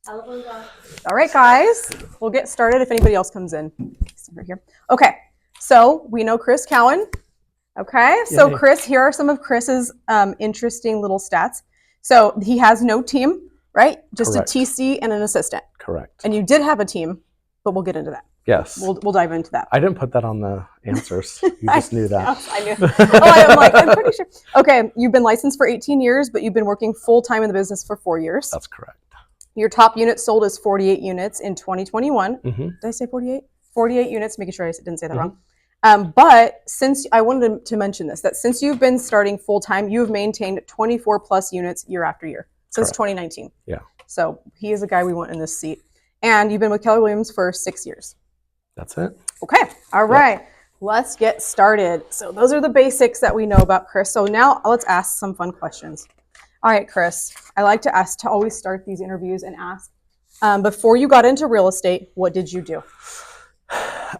All right, guys, we'll get started if anybody else comes in. Right here. Okay, so we know Kris Cowen. Okay, so Kris, here are some of Kris's interesting little stats. So he has no team, right? Just Correct. A TC and an assistant. Correct. And you did have a team, but we'll get into that. Yes. We'll dive into that. I didn't put that on the answers. You just knew that. I knew. I'm pretty sure. Okay, you've been licensed for 18 years, but you've been working full-time in the business for 4 years. That's correct. Your top unit sold is 48 units in 2021. Mm-hmm. Did I say 48? 48 units, making sure I didn't say that wrong. But since I wanted to mention this, that since you've been starting full-time, you've maintained 24 plus units year after year since 2019. Yeah. So he is a guy we want in this seat. And you've been with Keller Williams for 6 years. That's it. Okay. All right. Let's get started. So those are the basics that we know about Kris. So now let's ask some fun questions. All right, Kris, I like to always start these interviews and ask, before you got into real estate, what did you do?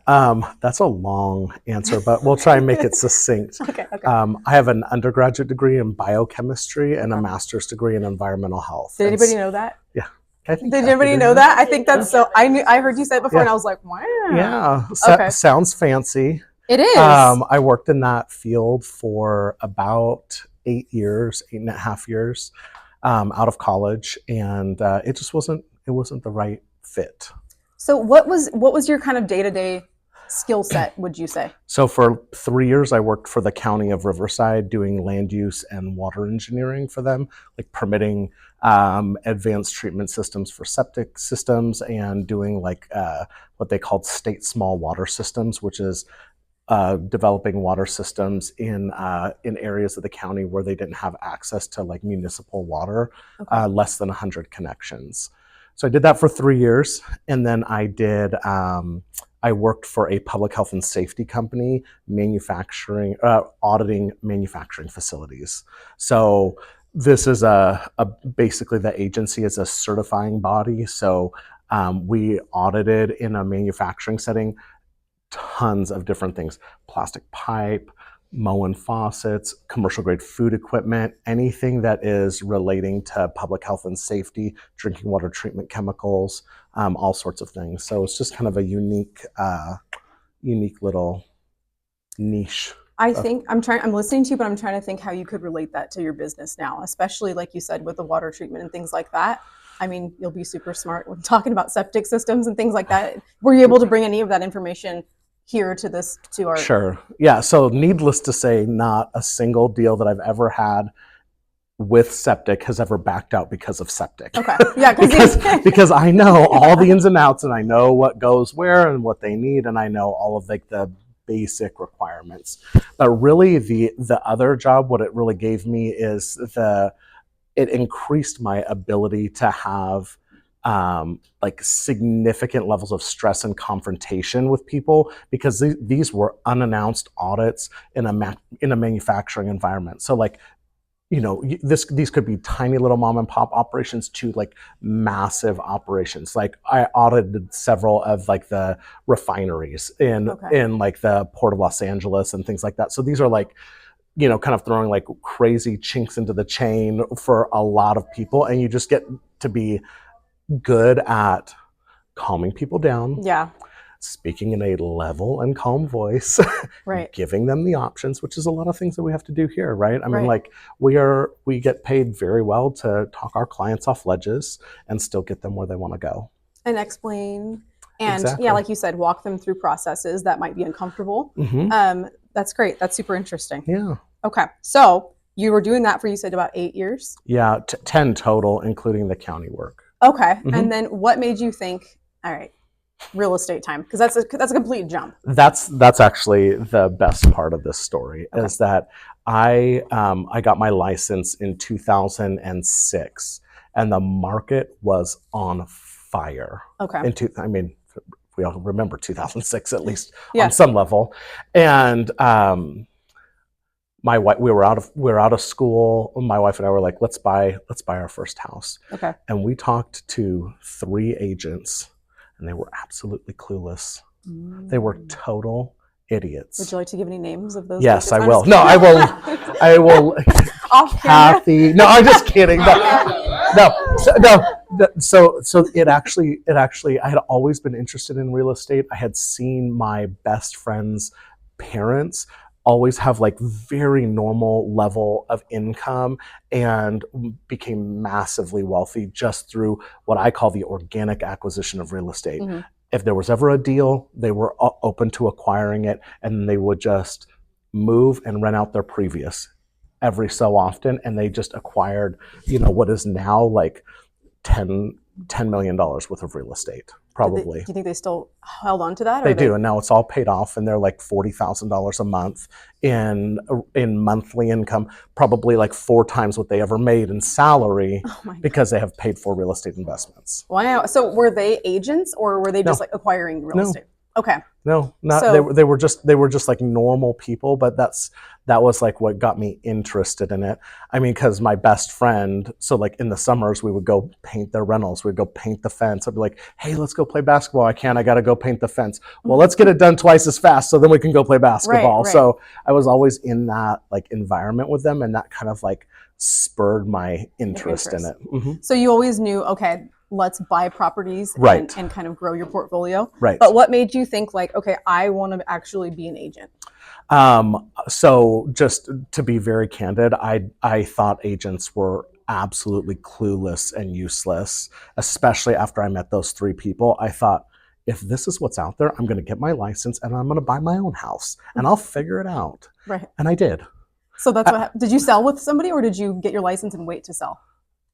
That's a long answer, but we'll try and make it succinct. Okay. I have an undergraduate degree in biochemistry and a master's degree in environmental health. Did anybody know that? Yeah. Did anybody know that? I think that's so. I heard you say it before, and I was like, wow. Yeah. Sounds fancy. It is. I worked in that field for about 8.5 years, out of college, and it just wasn't the right fit. So what was your kind of day-to-day skill set, would you say? So for 3 years, I worked for the county of Riverside doing land use and water engineering for them, like permitting advanced treatment systems for septic systems and doing like what they called state small water systems, which is developing water systems in areas of the county where they didn't have access to like municipal water, less than 100 connections. So I did that for 3 years, and then I worked for a public health and safety company, auditing manufacturing facilities. So this is basically the agency is a certifying body. So we audited in a manufacturing setting tons of different things: plastic pipe, Moen faucets, commercial grade food equipment, anything that is relating to public health and safety, drinking water treatment chemicals, all sorts of things. So it's just kind of a unique little niche. I think I'm listening to you, but I'm trying to think how you could relate that to your business now, especially like you said with the water treatment and things like that. I mean, you'll be super smart when talking about septic systems and things like that. Were you able to bring any of that information here to our... Sure. Yeah. So needless to say, not a single deal that I've ever had with septic has ever backed out because of septic. Okay. Yeah. because I know all the ins and outs, and I know what goes where and what they need, and I know all of like the basic requirements. But really the other job, what it really gave me is it increased my ability to have like significant levels of stress and confrontation with people, because these were unannounced audits in a manufacturing environment. So like, you know, these could be tiny little mom and pop operations to like massive operations. Like I audited several of like the refineries in like the Port of Los Angeles and things like that. So these are like, you know, kind of throwing like crazy chinks into the chain for a lot of people, and you just get to be good at calming people down, speaking in a level and calm voice, right, giving them the options, which is a lot of things that we have to do here, right? I mean, like we get paid very well to talk our clients off ledges and still get them where they want to go. And explain, and like you said, walk them through processes that might be uncomfortable. Mm-hmm. That's great. That's super interesting. Yeah. Okay. So you were doing that for, you said, about 8 years? Yeah, 10 total, including the county work. Okay. Mm-hmm. And then what made you think, all right, real estate time? Because that's a complete jump. That's actually the best part of this story, is that I got my license in 2006, and the market was on fire. Okay. We all remember 2006 at least on some level, and we were out of school. My wife and I were like, let's buy our first house. Okay. And we talked to 3 agents, and they were absolutely clueless. They were total idiots. Would you like to give any names of those? Yes, I will. No, I will. I will. Kathy. No, I'm just kidding. No, So it actually, I had always been interested in real estate. I had seen my best friend's parents always have like very normal level of income and became massively wealthy just through what I call the organic acquisition of real estate. Mm-hmm. If there was ever a deal, they were open to acquiring it, and they would just move and rent out their previous every so often, and they just acquired, what is now like $10 million worth of real estate, probably. Do you think they still held on to that? They do, and now it's all paid off, and they're like $40,000 a month in monthly income, probably like 4 times what they ever made in salary, because they have paid for real estate investments. Wow! So were they agents, or were they just like acquiring real estate? Okay. No, not so, they were just like normal people, but that was like what got me interested in it. I mean, because my best friend, so like in the summers we would go paint their rentals, we'd go paint the fence. I'd be like, hey, let's go play basketball. I gotta go paint the fence. Well, let's get it done twice as fast so then we can go play basketball. Right. So I was always in that like environment with them, and that kind of like spurred my interest in it. Mm-hmm. So you always knew, okay, let's buy properties and kind of grow your portfolio. Right. But what made you think like, okay, I want to actually be an agent? So just to be very candid, I thought agents were absolutely clueless and useless, especially after I met those 3 people. I thought, if this is what's out there, I'm going to get my license and I'm going to buy my own house and I'll figure it out. Right. And I did. So that's what happened. Did you sell with somebody, or did you get your license and wait to sell?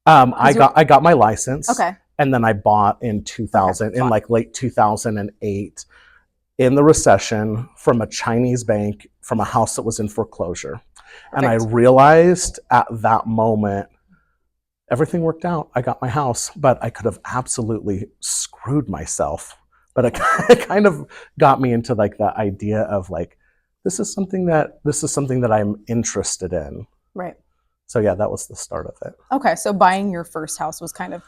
I got my license. Okay. And then I bought in 2000, in like late 2008, in the recession, from a Chinese bank, from a house that was in foreclosure. Perfect. And I realized at that moment, everything worked out. I got my house, but I could have absolutely screwed myself. But it kind of got me into like the idea of like, this is something that I'm interested in. Right. So yeah, that was the start of it. Okay, so buying your first house was kind of,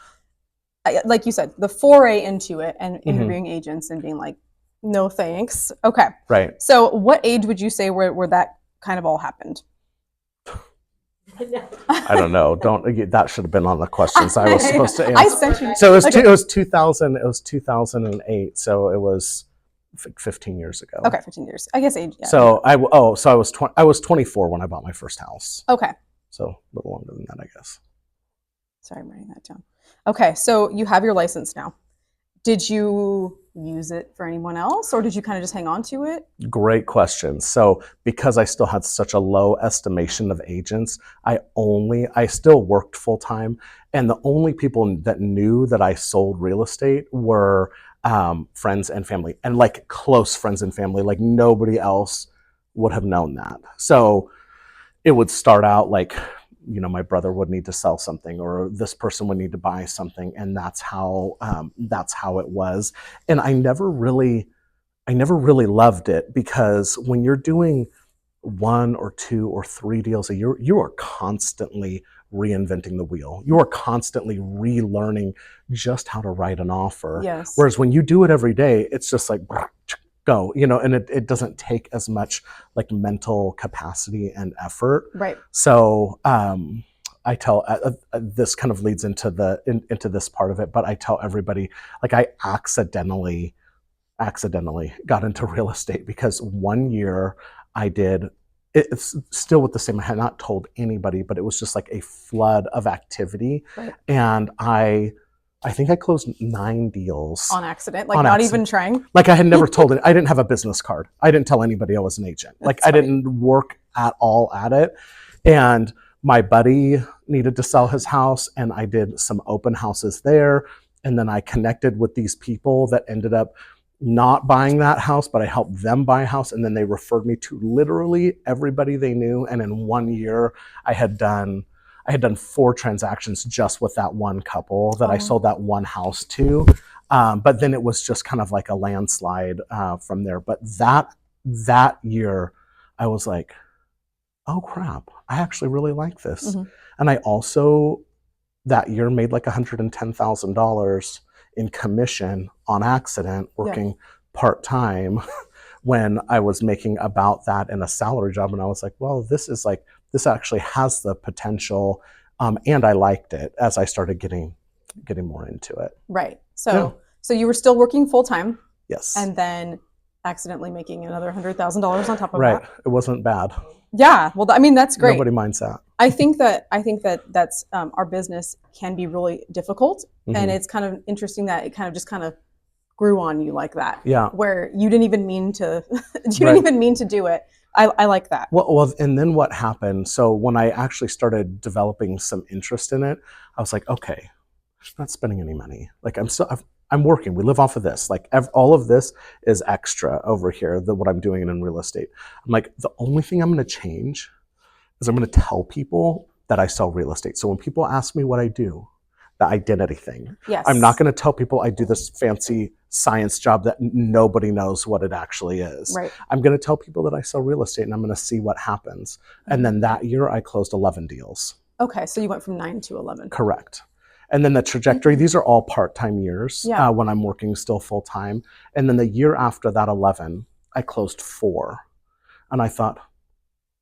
like you said, the foray into it and interviewing agents and being like, no thanks. Okay. Right. So what age would you say where that kind of all happened? I don't know. That should have been on the questions I was supposed to answer. I sent you. So it was 2000. It was 2008. So it was 15 years ago. Okay, 15 years. I guess age. Yeah. So I was 24 when I bought my first house. Okay. So a little longer than that, I guess. Sorry, I'm writing that down. Okay, so you have your license now. Did you use it for anyone else, or did you kind of just hang on to it? Great question. So because I still had such a low estimation of agents, I still worked full time, and the only people that knew that I sold real estate were friends and family, and like close friends and family. Like nobody else would have known that. So it would start out like, my brother would need to sell something, or this person would need to buy something, and that's how it was. And I never really loved it, because when you're doing 1 or 2 or 3 deals a year, you are constantly reinventing the wheel. You are constantly relearning just how to write an offer. Yes. Whereas when you do it every day, it's just like go, and it doesn't take as much like mental capacity and effort. Right. So I tell this kind of leads into this part of it, but I tell everybody, like, I accidentally got into real estate because one year I did. It's still with the same. I had not told anybody, but it was just like a flood of activity, right. And I think I closed 9 deals on accident, like not even trying. Like I had never told it. I didn't have a business card. I didn't tell anybody I was an agent. Like I didn't work at all at it. And my buddy needed to sell his house, and I did some open houses there. And then I connected with these people that ended up not buying that house, but I helped them buy a house. And then they referred me to literally everybody they knew. And in 1 year, I had done 4 transactions just with that one couple that I sold that one house to. But then it was just kind of like a landslide from there. But that year, I was like, oh crap, I actually really like this. Mm-hmm. And I also that year made like $110,000 in commission on accident working part-time when I was making about that in a salary job. And I was like, well, this actually has the potential And I liked it as I started getting more into it. Right. So you were still working full time. Yes. And then accidentally making another $100,000 on top of right. that. It wasn't bad. Yeah. Well, I mean, that's great. Nobody minds that. I think that that's our business can be really difficult, and it's kind of interesting that it kind of grew on you like that. Yeah. Where you didn't even mean to, didn't even mean to do it. I like that. Well, and then what happened? So when I actually started developing some interest in it, I was like, okay, I'm not spending any money. Like I'm working. We live off of this. Like all of this is extra over here. What I'm doing in real estate. I'm like, the only thing I'm going to change is I'm going to tell people that I sell real estate. So when people ask me what I do, the identity thing, yes. I'm not going to tell people I do this fancy science job that nobody knows what it actually is. Right. I'm going to tell people that I sell real estate, and I'm going to see what happens. And then that year I closed 11 deals. Okay. So you went from 9 to 11. Correct. And then the trajectory, these are all part-time years when I'm working still full-time. And then the year after that 11, I closed 4. And I thought,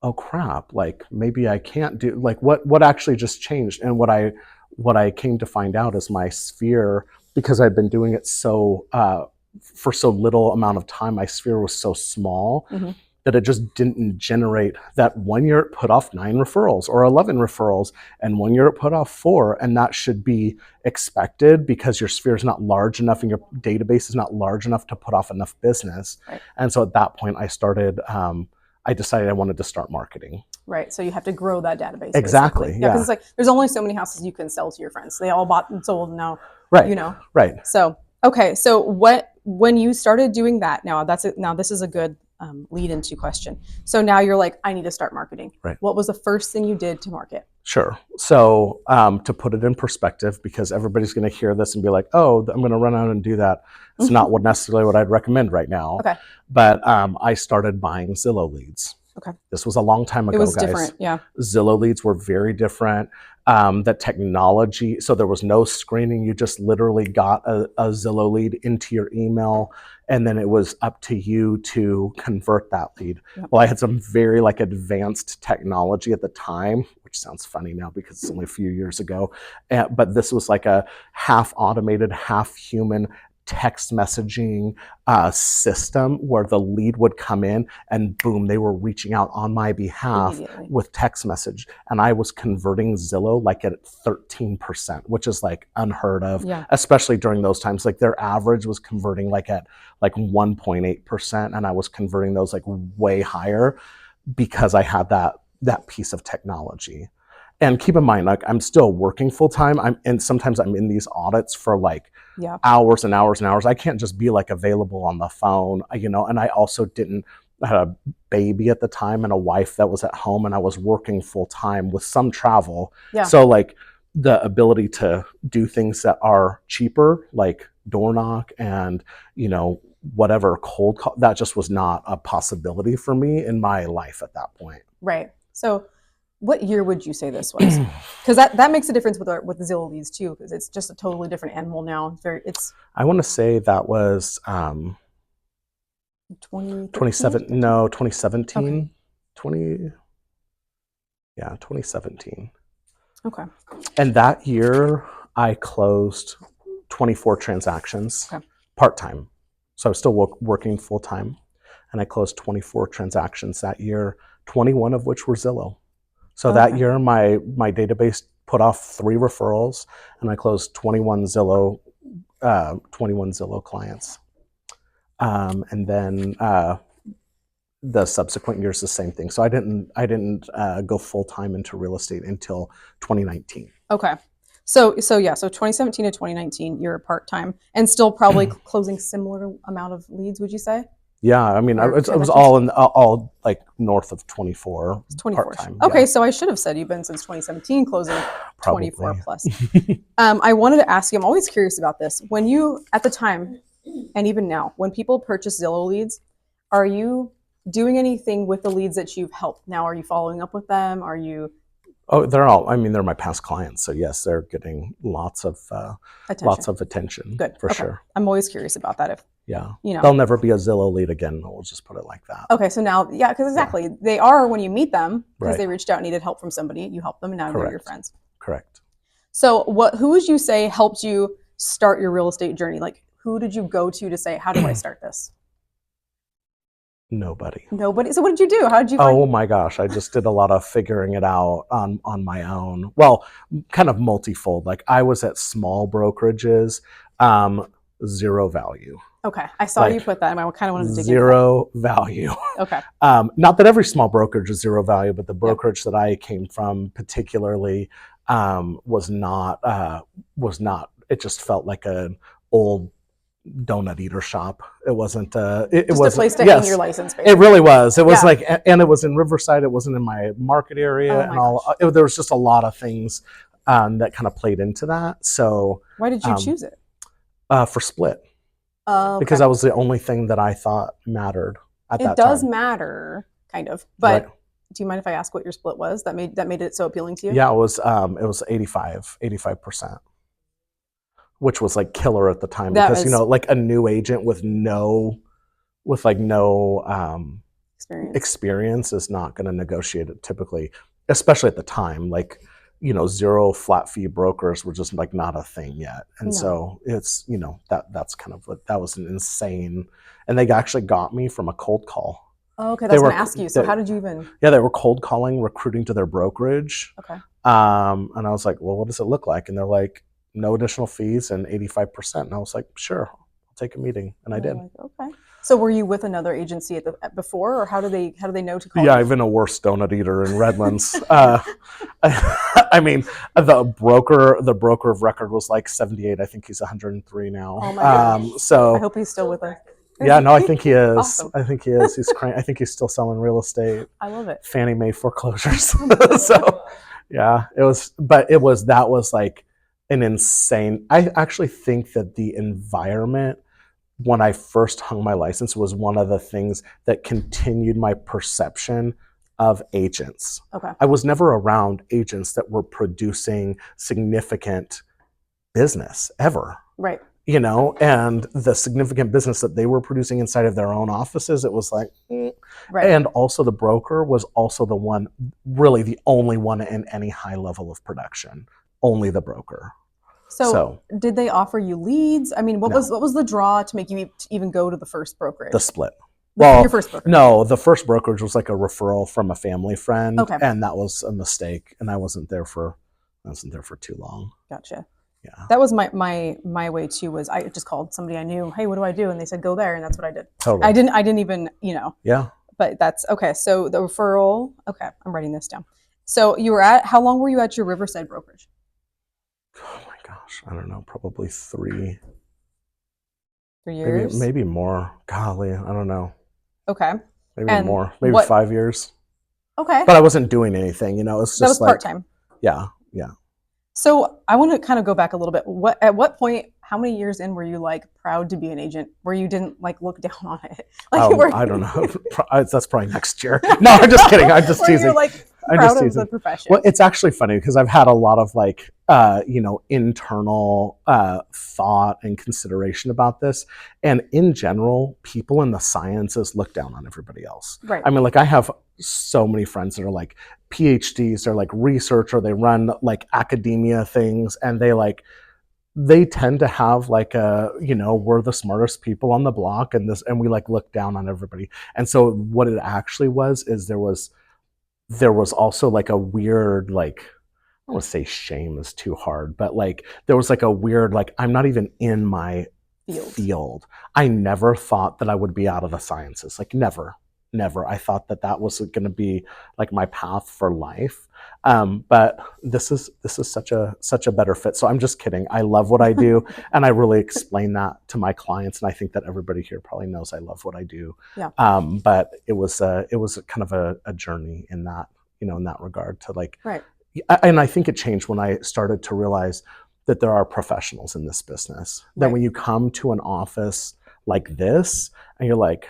oh crap, like maybe I can't do, like what actually just changed? And what I came to find out is my sphere, because I've been doing it so for so little amount of time, my sphere was so small that it just didn't generate that. 1 year it put off 9 referrals or 11 referrals, and 1 year it put off 4. And that should be expected because your sphere is not large enough and your database is not large enough to put off enough business. Right. And so at that point I started, I decided I wanted to start marketing. Right. So you have to grow that database. Exactly. Basically. Yeah. Because it's like there's only so many houses you can sell to your friends. They all bought and sold now. Right. You know. Right. So okay. So when you started doing that, now this is a good lead into question. So now you're like, I need to start marketing. Right. What was the first thing you did to market? Sure. So to put it in perspective, because everybody's going to hear this and be like, oh, I'm going to run out and do that. It's not necessarily what I'd recommend right now. Okay. But I started buying Zillow leads. Okay. This was a long time ago, guys. It was guys. different, yeah. Zillow leads were very different. The technology, so there was no screening. You just literally got a Zillow lead into your email, and then it was up to you to convert that lead. Yep. Well, I had some very advanced technology at the time, which sounds funny now because it's only a few years ago. But this was like a half automated, half human text messaging system where the lead would come in and boom, they were reaching out on my behalf with text message. And I was converting Zillow like at 13%, which is like unheard of, especially during those times. Like their average was converting like at 1.8%. And I was converting those like way higher because I had that piece of technology. And keep in mind, like I'm still working full time. And sometimes I'm in these audits for like hours and hours and hours. I can't just be like available on the phone, you know. And I also I had a baby at the time and a wife that was at home, and I was working full time with some travel. Yeah. So like the ability to do things that are cheaper, like door knock and, you know, whatever cold call, that just was not a possibility for me in my life at that point. Right. So what year would you say this was? Because that makes a difference with the Zillow leads too, because it's just a totally different animal now. I want to say that was 2017. No, 2017. Okay. 2017. Okay. And that year I closed 24 transactions part-time. So I was still working full-time, and I closed 24 transactions that year, 21 of which were Zillow. So that year, my database put off 3 referrals, and I closed 21 Zillow clients. And then the subsequent years, the same thing. So I didn't go full time into real estate until 2019. Okay. So 2017 to 2019, you're part time and still probably closing similar amount of leads. Would you say? Yeah, I mean, it was all like north of 24. 24. Part-time, okay, so I should have said you've been since 2017 closing 24 plus. I wanted to ask you, I'm always curious about this. When you, at the time, and even now, when people purchase Zillow leads, are you doing anything with the leads that you've helped? Now, are you following up with them? Are you? Oh, they're my past clients. So yes, they're getting lots of attention. Good. For sure. I'm always curious about that. They'll never be a Zillow lead again. We'll just put it like that. Okay, so now, because exactly, they are when you meet them because they reached out and needed help from somebody. You help them, and now they're your friends. Correct. So who would you say helped you start your real estate journey? Like, who did you go to say, how do I start this? Nobody. Nobody. So what did you do? How did you find? Oh my gosh, I just did a lot of figuring it out on my own. Well, kind of multifold. Like I was at small brokerages, zero value. Okay, I saw you put that, and I kind of wanted to dig into that. Zero value. Okay. Not that every small brokerage is zero value, but the brokerage that I came from particularly was not. It just felt like an old donut eater shop. It wasn't. It was a place to hang your license. Basically. It really was. It was like, and it was in Riverside. It wasn't in my market area, and all. There was just a lot of things that kind of played into that. So why did you choose it? For split. Because that was the only thing that I thought mattered at that time. It does matter, kind of. But do you mind if I ask what your split was that made it so appealing to you? Yeah, it was 85%, which was like killer at the time because like a new agent with no experience is not going to negotiate it typically, especially at the time. Like, zero flat fee brokers were just like not a thing yet. And so it's, that's kind of what, that was an insane, and they actually got me from a cold call. Oh, okay. That's what I ask you. So how did you even? Yeah, they were cold calling, recruiting to their brokerage. Okay. And I was like, well, what does it look like? And they're like, no additional fees and 85%. And I was like, sure, I'll take a meeting. And I did. Like, okay. So were you with another agency before, or how do they know to call? Yeah, even a worse donut eater in Redlands. I mean, the broker of record was like 78. I think he's 103 now. Oh my gosh. So I hope he's still with us. Yeah, no, I think he is. Awesome. I think he is. He's I think he's still selling real estate. I love it. Fannie Mae foreclosures. So yeah, that was like an insane. I actually think that the environment when I first hung my license was one of the things that continued my perception of agents. Okay. I was never around agents that were producing significant business ever. Right. And the significant business that they were producing inside of their own offices, it was like, Right. And also the broker was also the one, really the only one in any high level of production, only the broker. So did they offer you leads? I mean, what was the draw to make you even go to the first brokerage? The split. Your first brokerage? No, the first brokerage was like a referral from a family friend. Okay. And that was a mistake. And I wasn't there for too long. Gotcha. Yeah. That was my way too, was I just called somebody I knew, hey, what do I do? And they said, go there. And that's what I did. Totally. I didn't even, Yeah. But that's okay. So the referral, okay, I'm writing this down. So how long were you at your Riverside brokerage? Oh my gosh, I don't know, probably 3 years? Maybe more. Golly, I don't know. Okay. Maybe more. Maybe 5 years. Okay. But I wasn't doing anything, it's just that was part-time. Yeah. So I want to kind of go back a little bit. At what point, how many years in were you like proud to be an agent where you didn't like look down on it? Like, I don't know. That's probably next year. No, I'm just kidding. I'm just teasing. You're like proud of the profession. Well, it's actually funny because I've had a lot of like, internal thought and consideration about this. And in general, people in the sciences look down on everybody else. Right. I mean, like I have so many friends that are like PhDs, they're like research, or they run like academia things, and they tend to have like we're the smartest people on the block, and we like look down on everybody. And so what it actually was is there was also like a weird, like, I don't want to say shame is too hard, but like there was like a weird, like, I'm not even in my field. I never thought that I would be out of the sciences. Like never. I thought that was going to be like my path for life. But this is such a better fit. So I'm just kidding. I love what I do. And I really explain that to my clients. And I think that everybody here probably knows I love what I do. Yeah. But it was kind of a journey in that, in that regard to like, right. And I think it changed when I started to realize that there are professionals in this business. That when you come to an office like this and you're like,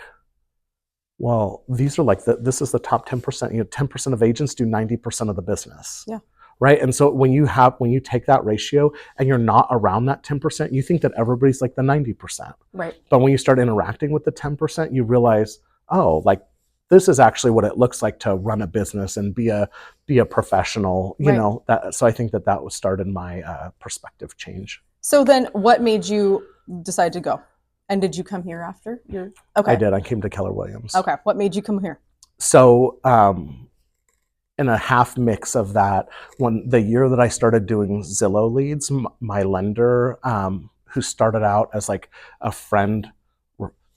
well, these are like this is the top 10%. 10% of agents do 90% of the business. Yeah. Right. And so when you take that ratio and you're not around that 10%, you think that everybody's like the 90%. Right. But when you start interacting with the 10%, you realize, oh, like this is actually what it looks like to run a business and be a professional, you know, that, so I think that was started my perspective change. So then what made you decide to go? And did you come here after? Okay. I did. I came to Keller Williams. Okay. What made you come here? So, in a half mix of that, when the year that I started doing Zillow leads, my lender, who started out as like a friend,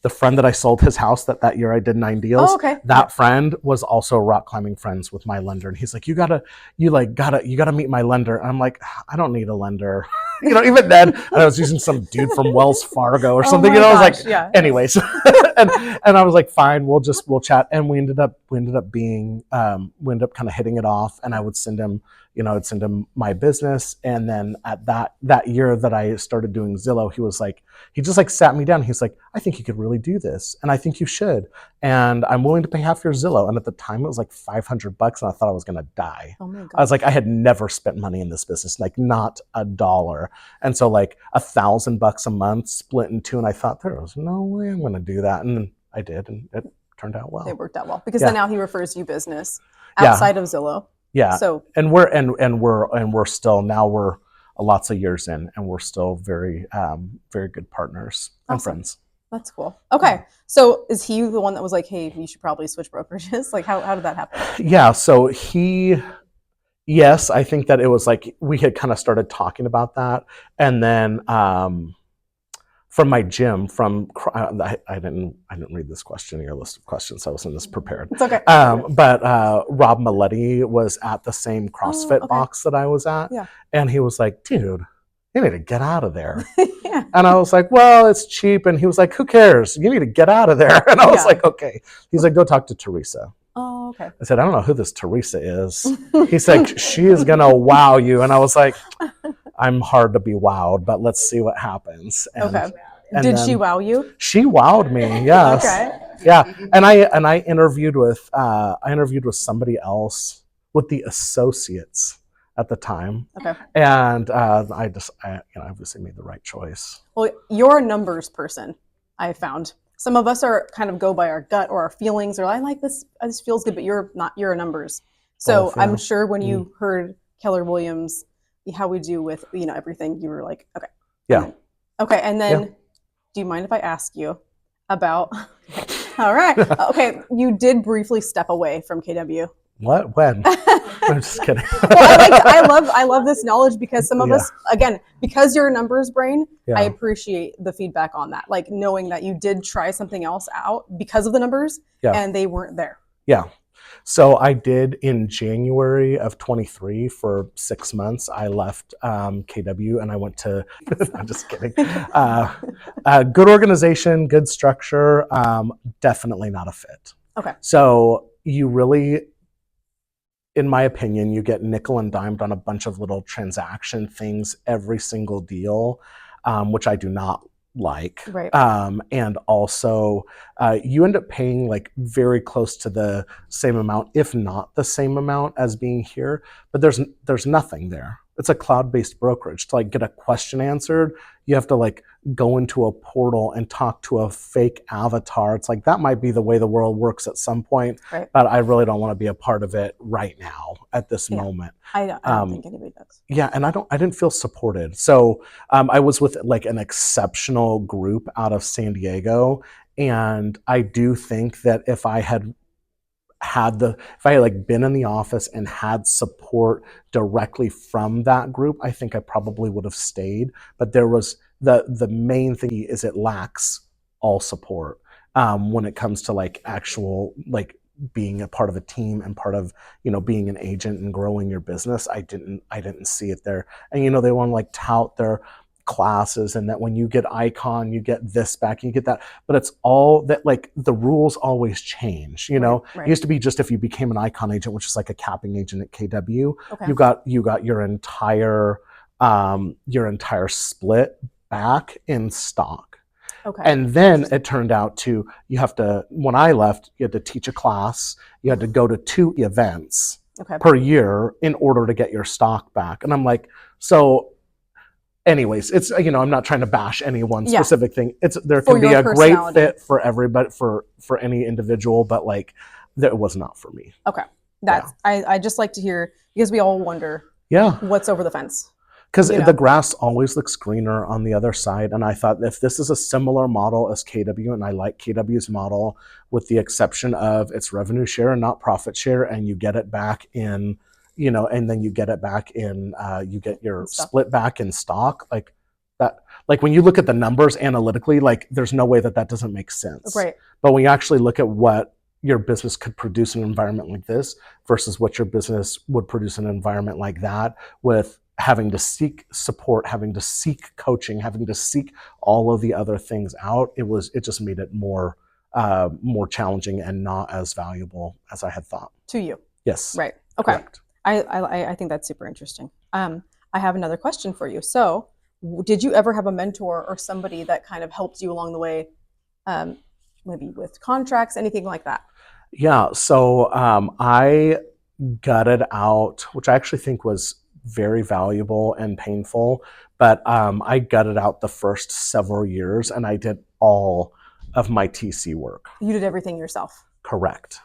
the friend that I sold his house that year I did 9 deals. Oh, okay. That friend was also rock climbing friends with my lender, and he's like, you gotta meet my lender. And I'm like, I don't need a lender. You know, even then, I was using some dude from Wells Fargo or something. You know, I was like, anyways, and I was like, fine, we'll chat. And we ended up kind of hitting it off. And I would send him, I'd send him my business. And then at that year that I started doing Zillow, he just like sat me down. He's like, I think you could really do this, and I think you should. And I'm willing to pay half your Zillow. And at the time, it was like $500, and I thought I was gonna die. Oh my God. I was like, I had never spent money in this business, like not a dollar. And so like $1,000 a month split in two, and I thought there was no way I'm gonna do that. And then I did, and it turned out well. It worked out well because then now he refers you business outside of Zillow. Yeah. So we're still, now we're lots of years in, and we're still very very good partners and friends. That's cool. Okay. So is he the one that was like, hey, you should probably switch brokerages? Like how did that happen? Yeah. So yes, I think that it was like we had kind of started talking about that. And then from my gym, I didn't read this question in your list of questions. So I wasn't this prepared. It's okay. But Rob Maletti was at the same CrossFit box that I was at. Yeah. And he was like, dude, you need to get out of there. Yeah. And I was like, well, it's cheap. And he was like, who cares? You need to get out of there. And I was like, okay. He's like, go talk to Teresa. Oh, okay. I said, I don't know who this Teresa is. He's like, she is going to wow you. And I was like, I'm hard to be wowed, but let's see what happens. And, okay. And did she wow you? She wowed me. Yes. Okay. Yeah. And I interviewed with somebody else, with the associates at the time. Okay. And I obviously made the right choice. Well, you're a numbers person, I found. Some of us are kind of go by our gut or our feelings, or I like this feels good, but you're not, you're a numbers. So I'm sure when you heard Keller Williams, how we do with, everything, you were like, okay. Yeah. Okay. And then do you mind if I ask you about, all right. Okay. You did briefly step away from KW. What? When? I'm just kidding. Well, I love this knowledge because some of us, again, because you're a numbers brain, I appreciate the feedback on that. Like knowing that you did try something else out because of the numbers and they weren't there. Yeah. So I did in January of 23 for 6 months. I left KW and I went to, I'm just kidding. Good organization, good structure, definitely not a fit. Okay. So you really, in my opinion, you get nickel and dimed on a bunch of little transaction things every single deal, which I do not like. Right. And also you end up paying like very close to the same amount, if not the same amount as being here, but there's nothing there. It's a cloud-based brokerage. To like get a question answered, you have to like go into a portal and talk to a fake avatar. It's like that might be the way the world works at some point, but I really don't want to be a part of it right now at this moment. I don't think anybody does. Yeah, and I didn't feel supported. So I was with like an exceptional group out of San Diego, and I do think that if I had like been in the office and had support directly from that group, I think I probably would have stayed. But there was the main thing is it lacks all support when it comes to like actual like being a part of a team and part of being an agent and growing your business. I didn't see it there. And they want to like tout their classes and that when you get Icon you get this back, you get that, but it's all that like the rules always change. Right. It used to be just if you became an Icon agent, which is like a capping agent at KW, you got your entire split back in stock. Okay. And then it turned out to when I left, you had to teach a class, you had to go to 2 events per year in order to get your stock back. And I'm like, so anyways, it's I'm not trying to bash any one specific thing. There can be a great fit for everybody, for any individual, but like that was not for me. Okay. That's, I just like to hear, because we all wonder what's over the fence. Because the grass always looks greener on the other side. And I thought, if this is a similar model as KW, and I like KW's model with the exception of it's revenue share and not profit share, and you get it back in, and then you get it back in, you get your split back in stock, like that. Like when you look at the numbers analytically, like there's no way that doesn't make sense. Right. But when you actually look at what your business could produce in an environment like this versus what your business would produce in an environment like that, with having to seek support, having to seek coaching, having to seek all of the other things out, it just made it more challenging and not as valuable as I had thought. To you. Yes. Right. Okay. Correct. I think that's super interesting. I have another question for you. So did you ever have a mentor or somebody that kind of helped you along the way, maybe with contracts, anything like that? Yeah. So I gutted out, which I actually think was very valuable and painful, but I gutted out the first several years and I did all of my TC work. You did everything yourself? Correct.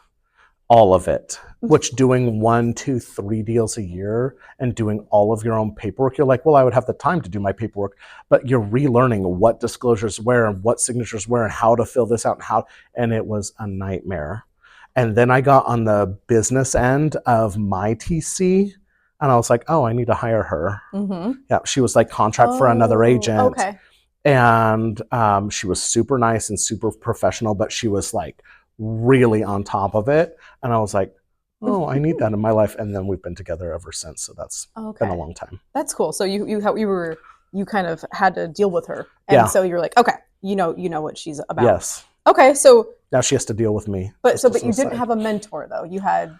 All of it, which doing 1, 2, 3 deals a year and doing all of your own paperwork, you're like, well, I would have the time to do my paperwork, but you're relearning what disclosures where and what signatures where and how to fill this out and it was a nightmare. And then I got on the business end of my TC and I was like, oh, I need to hire her. Mm-hmm. Yeah, she was like contract for another agent. Okay. And she was super nice and super professional, but she was like really on top of it. And I was like, oh, I need that in my life. And then we've been together ever since. So that's been a long time. That's cool. So you kind of had to deal with her. And so you're like, okay, you know what she's about. Yes. Okay. So now she has to deal with me. But you didn't have a mentor though. You had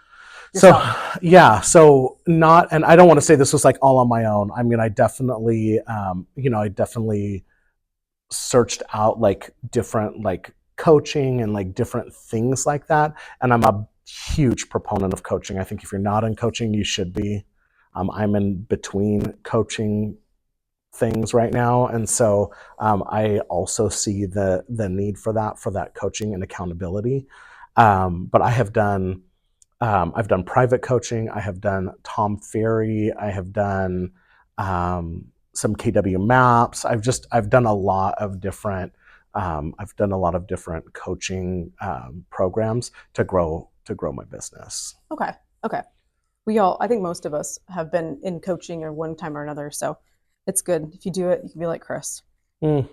yourself. So not, and I don't want to say this was like all on my own. I mean, I definitely, I definitely searched out like different like coaching and like different things like that. And I'm a huge proponent of coaching. I think if you're not in coaching, you should be. I'm in between coaching things right now. And so I also see the need for that coaching and accountability. But I've done private coaching. I have done Tom Ferry. I have done some KW maps. I've done a lot of different coaching programs to grow my business. Okay. I think most of us have been in coaching at one time or another. So it's good. If you do it, you can be like Kris. Be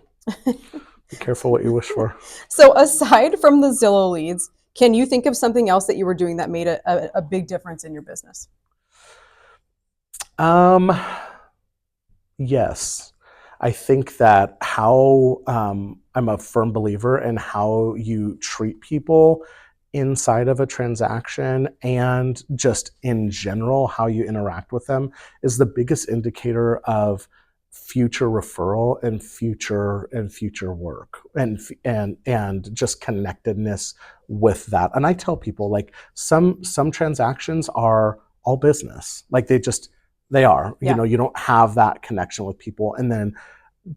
careful what you wish for. So aside from the Zillow leads, can you think of something else that you were doing that made a big difference in your business? Yes. I think that I'm a firm believer in how you treat people inside of a transaction and just in general, how you interact with them is the biggest indicator of future referral and future work and just connectedness with that. And I tell people like some transactions are all business. Like they are, you don't have that connection with people.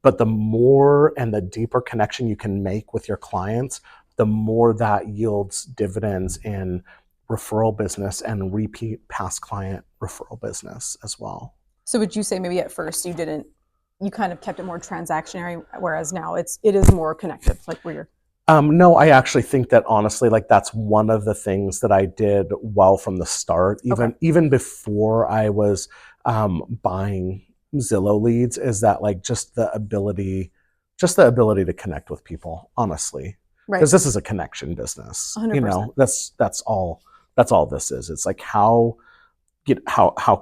But the more and the deeper connection you can make with your clients, the more that yields dividends in referral business and repeat past client referral business as well. So would you say maybe at first you kind of kept it more transactionary, whereas now it is more connected, like where you're... No, I actually think that honestly, like that's one of the things that I did well from the start, even before I was buying Zillow leads, is that like just the ability to connect with people, honestly, because this is a connection business. 100%. That's all this is. It's like how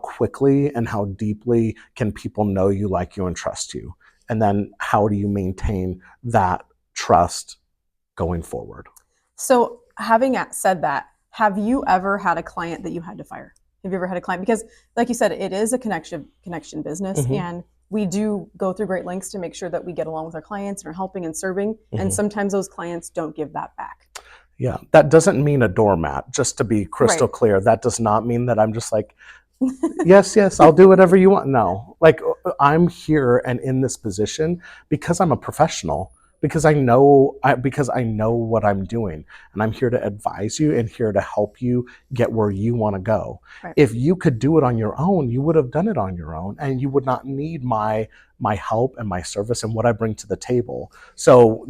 quickly and how deeply can people know you, like you, and trust you, and then how do you maintain that trust going forward? So having said that, have you ever had a client that you had to fire? Have you ever had a client? Because like you said, it is a connection business, mm-hmm. and we do go through great lengths to make sure that we get along with our clients and are helping and serving. Mm-hmm. And sometimes those clients don't give that back. Yeah, that doesn't mean a doormat, just to be crystal clear. That does not mean that I'm just like, yes, I'll do whatever you want. No, like I'm here and in this position because I'm a professional, because I know what I'm doing, and I'm here to advise you and here to help you get where you want to go. Right. If you could do it on your own, you would have done it on your own, and you would not need my help and my service and what I bring to the table. So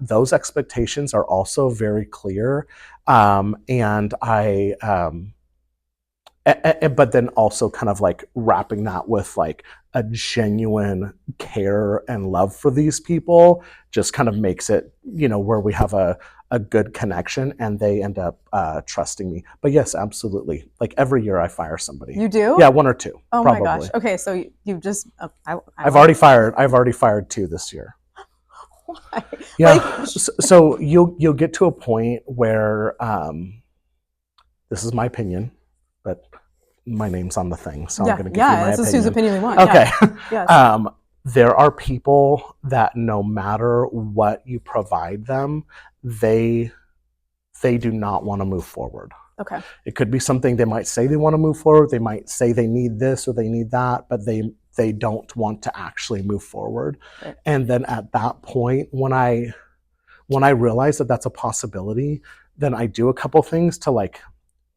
those expectations are also very clear, and but then also kind of like wrapping that with like a genuine care and love for these people just kind of makes it, where we have a good connection and they end up trusting me. But yes, absolutely. Like every year I fire somebody. You do? Yeah, one or two. Oh probably. My gosh. Okay, so you've just I've already fired 2 this year. Why? Yeah. So you'll get to a point where this is my opinion, but my name's on the thing, so I'm going to give you my opinion. This is whose opinion we want. Okay. Yes. There are people that no matter what you provide them, they do not want to move forward. Okay. It could be something they might say they want to move forward. They might say they need this or they need that, but they don't want to actually move forward. Right. And then at that point, when I realize that that's a possibility, then I do a couple things to like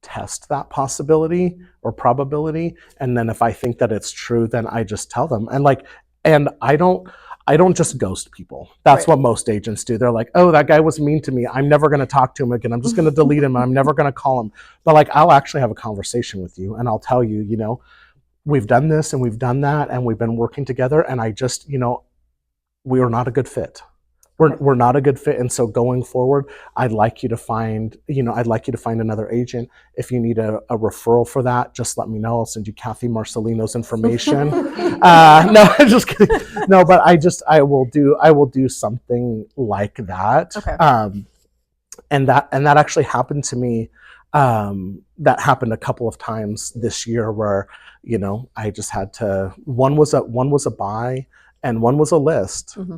test that possibility or probability, and then if I think that it's true, then I just tell them. And I don't just ghost people. That's right. what most agents do. They're like, oh, that guy was mean to me, I'm never going to talk to him again, I'm just going to delete him, I'm never going to call him. But like, I'll actually have a conversation with you and I'll tell you, we've done this and we've done that and we've been working together, and I just, we are not a good fit. We're not a good fit, and so going forward, I'd like you to find another agent. If you need a referral for that, just let me know. I'll send you Kathy Marcelino's information. No, I'm just kidding. No, but I will do something like that. Okay. And that actually happened to me. That happened a couple of times this year where, I just had to. One was a buy, and one was a list. Mm-hmm.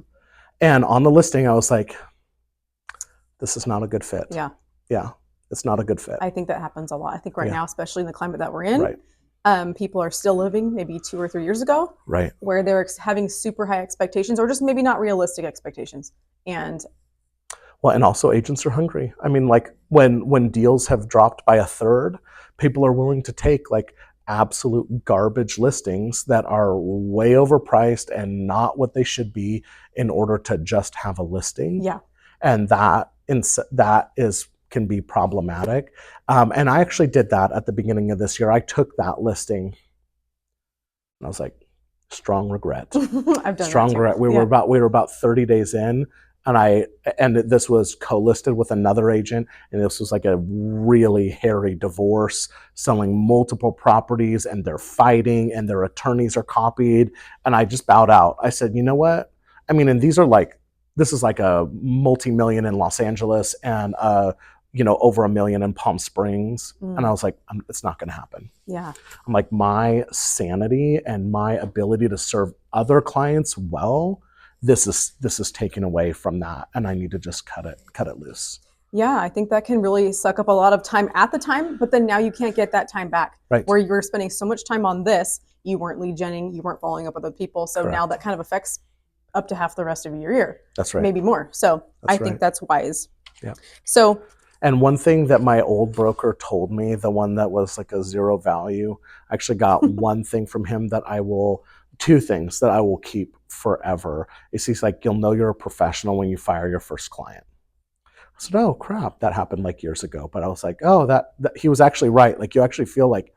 And on the listing, I was like, this is not a good fit. Yeah. Yeah, it's not a good fit. I think that happens a lot. I think right now, especially in the climate that we're in, right. People are still living maybe 2 or 3 years ago, right, where they're having super high expectations or just maybe not realistic expectations. And also agents are hungry. I mean, like when deals have dropped by a third, people are willing to take like absolute garbage listings that are way overpriced and not what they should be in order to just have a listing. Yeah. And that can be problematic. And I actually did that at the beginning of this year. I took that listing and I was like, strong regret. I've done strong that too. regret. We were about 30 days in, and this was co-listed with another agent, and this was like a really hairy divorce, selling multiple properties, and they're fighting and their attorneys are copied, and I just bowed out. I said, you know what? I mean, and this is like a multi-million in Los Angeles and over $1 million in Palm Springs. And I was like, it's not going to happen. Yeah. I'm like, my sanity and my ability to serve other clients well, this is taken away from that, and I need to just cut it loose. Yeah, I think that can really suck up a lot of time at the time, but then now you can't get that time back. Right. Where you were spending so much time on this, you weren't lead genning, you weren't following up with other people. So Correct. Now that kind of affects up to half the rest of your year. That's right. Maybe more. So I think that's wise. Yeah. So. And one thing that my old broker told me, the one that was like a zero value, I actually got one thing from him two things that I will keep forever. He's like, you'll know you're a professional when you fire your first client. I said, oh crap, that happened like years ago. But I was like, oh, that he was actually right. Like, you actually feel like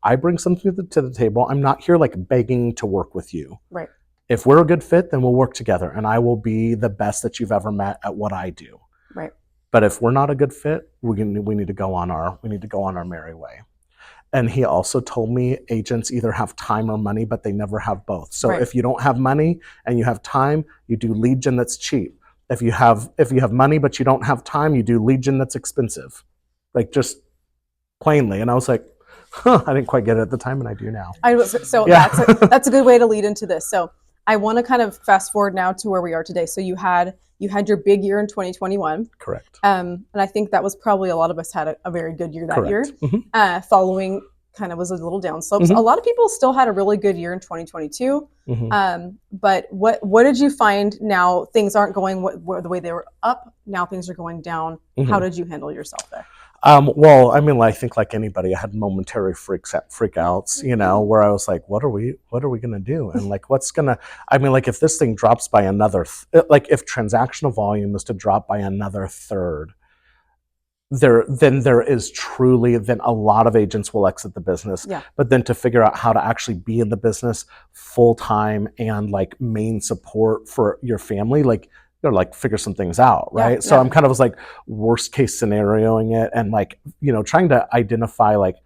I bring something to the table. I'm not here like begging to work with you. Right. If we're a good fit, then we'll work together, and I will be the best that you've ever met at what I do. Right. But if we're not a good fit, we need to go on our merry way. And he also told me agents either have time or money, but they never have both. So if you don't have money and you have time, you do lead gen that's cheap. If you have money but you don't have time, you do lead gen that's expensive. Like, just plainly. And I was like, I didn't quite get it at the time, and I do now. That's a good way to lead into this. So I want to kind of fast forward now to where we are today. So you had your big year in 2021. Correct. And I think that was probably a lot of us had a very good year that Correct. year. Mm-hmm. Following kind of was a little downslope. So a lot of people still had a really good year in 2022. But what did you find now? Things aren't going the way they were up. Now things are going down. How did you handle yourself there? Well, I mean, I think like anybody, I had momentary freakouts, you know, where I was like, what are we going to do? And like, I mean, like if this thing drops by another, like if transactional volume is to drop by another third, then a lot of agents will exit the business. But then to figure out how to actually be in the business full time and like main support for your family, like, like figure some things out, right? So I'm kind of like worst case scenarioing it and like, you know, trying to identify like,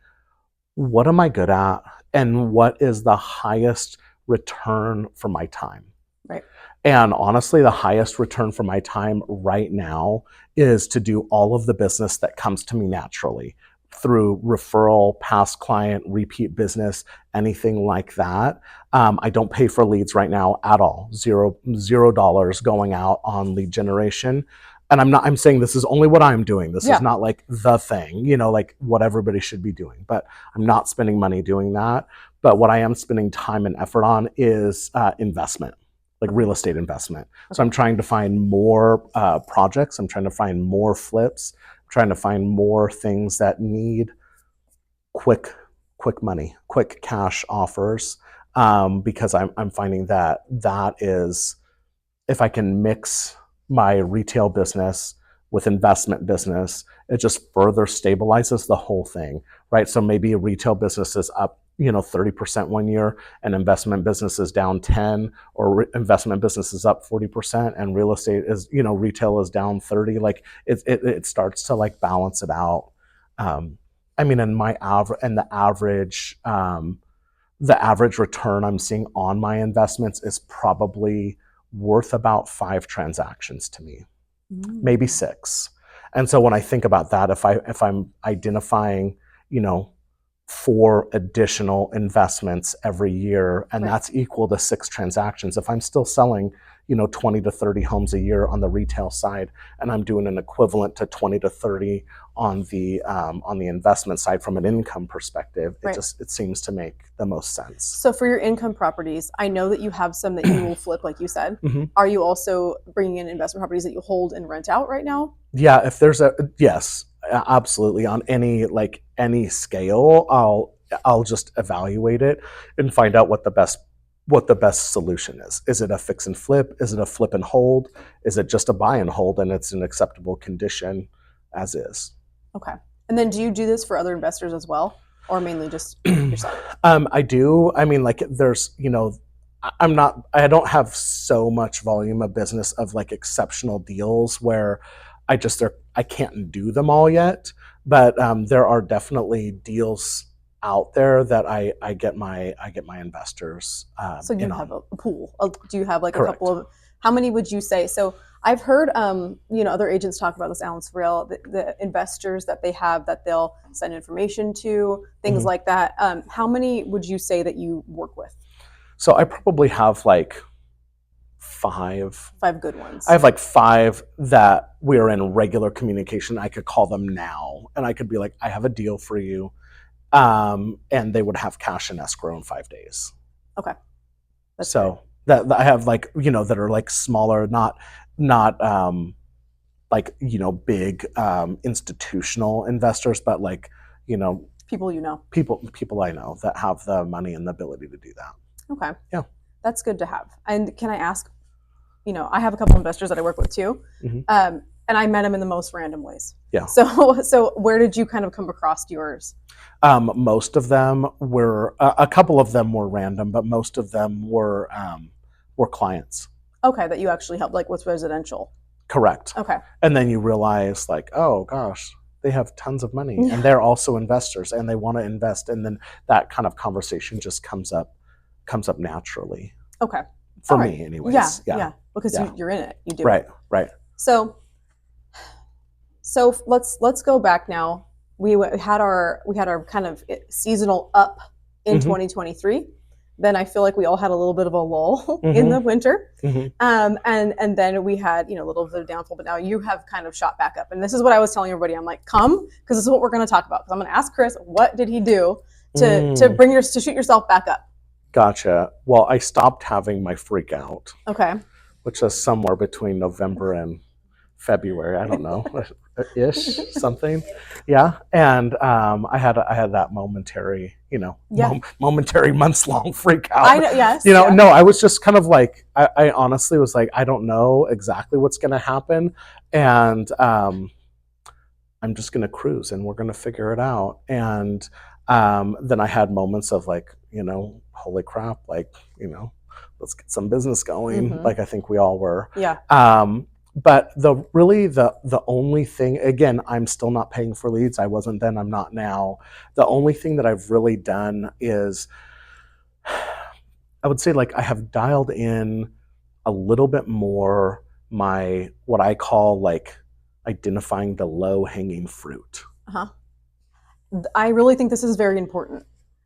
what am I good at and what is the highest return for my time? Right. And honestly, the highest return for my time right now is to do all of the business that comes to me naturally through referral, past client, repeat business, anything like that. I don't pay for leads right now at all. $0 going out on lead generation. And I'm saying this is only what I'm doing. This is not like the thing, you know, like what everybody should be doing, but I'm not spending money doing that. But what I am spending time and effort on is investment, like real estate investment. So I'm trying to find more projects. I'm trying to find more flips, trying to find more things that need quick money, quick cash offers, because I'm finding that is, if I can mix my retail business with investment business, it just further stabilizes the whole thing, right? So maybe a retail business is up, you know, 30% one year, and investment business is down 10, or investment business is up 40%, and real estate is, you know, retail is down 30. Like it starts to like balance it out. I mean, and the average return I'm seeing on my investments is probably worth about 5 transactions to me, maybe 6. And so when I think about that, if I'm identifying, you know, 4 additional investments every year, and that's equal to 6 transactions. If I'm still selling, you know, 20 to 30 homes a year on the retail side, and I'm doing an equivalent to 20 to 30 on the investment side from an income perspective, it seems to make the most sense. So for your income properties, I know that you have some that you will flip, like you said. Are you also bringing in investment properties that you hold and rent out right now? Yeah, if there's yes, absolutely. On any scale, I'll just evaluate it and find out what the best solution is. Is it a fix and flip? Is it a flip and hold? Is it just a buy and hold and it's an acceptable condition as is? Okay. And then do you do this for other investors as well, or mainly just yourself? I do. I mean, like there's, you know, I don't have so much volume of business of like exceptional deals where I can't do them all yet, but there are definitely deals out there that I get my investors. So you have a pool. Do you have like Correct. a couple of? How many would you say? So I've heard you know, other agents talk about this, Alan Sorrell, the investors that they have that they'll send information to, things like that. How many would you say that you work with? So I probably have like 5 good ones. I have like 5 that we are in regular communication. I could call them now and I could be like, I have a deal for you. And they would have cash in escrow in 5 days. Okay. That's so that I have like, you know, that are like smaller, not like, you know, big institutional investors, but like, you know, people I know that have the money and the ability to do that. Okay. Yeah. That's good to have. And can I ask, you know, I have a couple investors that I work with too. And I met them in the most random ways. Yeah. So where did you kind of come across yours? Most of them were, a couple of them were random, but most of them were clients. Okay, that you actually helped, like with residential. Correct. Okay. And then you realize like, oh gosh, they have tons of money and they're also investors and they want to invest. And then that kind of conversation just comes up naturally. Okay. For me anyways. Yeah. Because you're in it. You do. Right. So let's go back now. We had our kind of seasonal up in 2023. Then I feel like we all had a little bit of a lull in the winter. And then we had, you know, a little bit of downfall, but now you have kind of shot back up. And this is what I was telling everybody. I'm like, come, because this is what we're going to talk about. Because I'm going to ask Kris, what did he do to shoot yourself back up? Gotcha. Well, I stopped having my freak out, Okay. which is somewhere between November and February. I don't know, ish something. Yeah, and I had that momentary, momentary months long freak out. I know. Yes. No, I was just kind of like, I honestly was like, I don't know exactly what's going to happen, and I'm just going to cruise, and we're going to figure it out. And then I had moments of like, holy crap, like, let's get some business going. Like I think we all were. Yeah. But the only thing, again, I'm still not paying for leads. I wasn't then, I'm not now. The only thing that I've really done is, I would say, like, I have dialed in a little bit more what I call like identifying the low hanging fruit. I really think this is very important.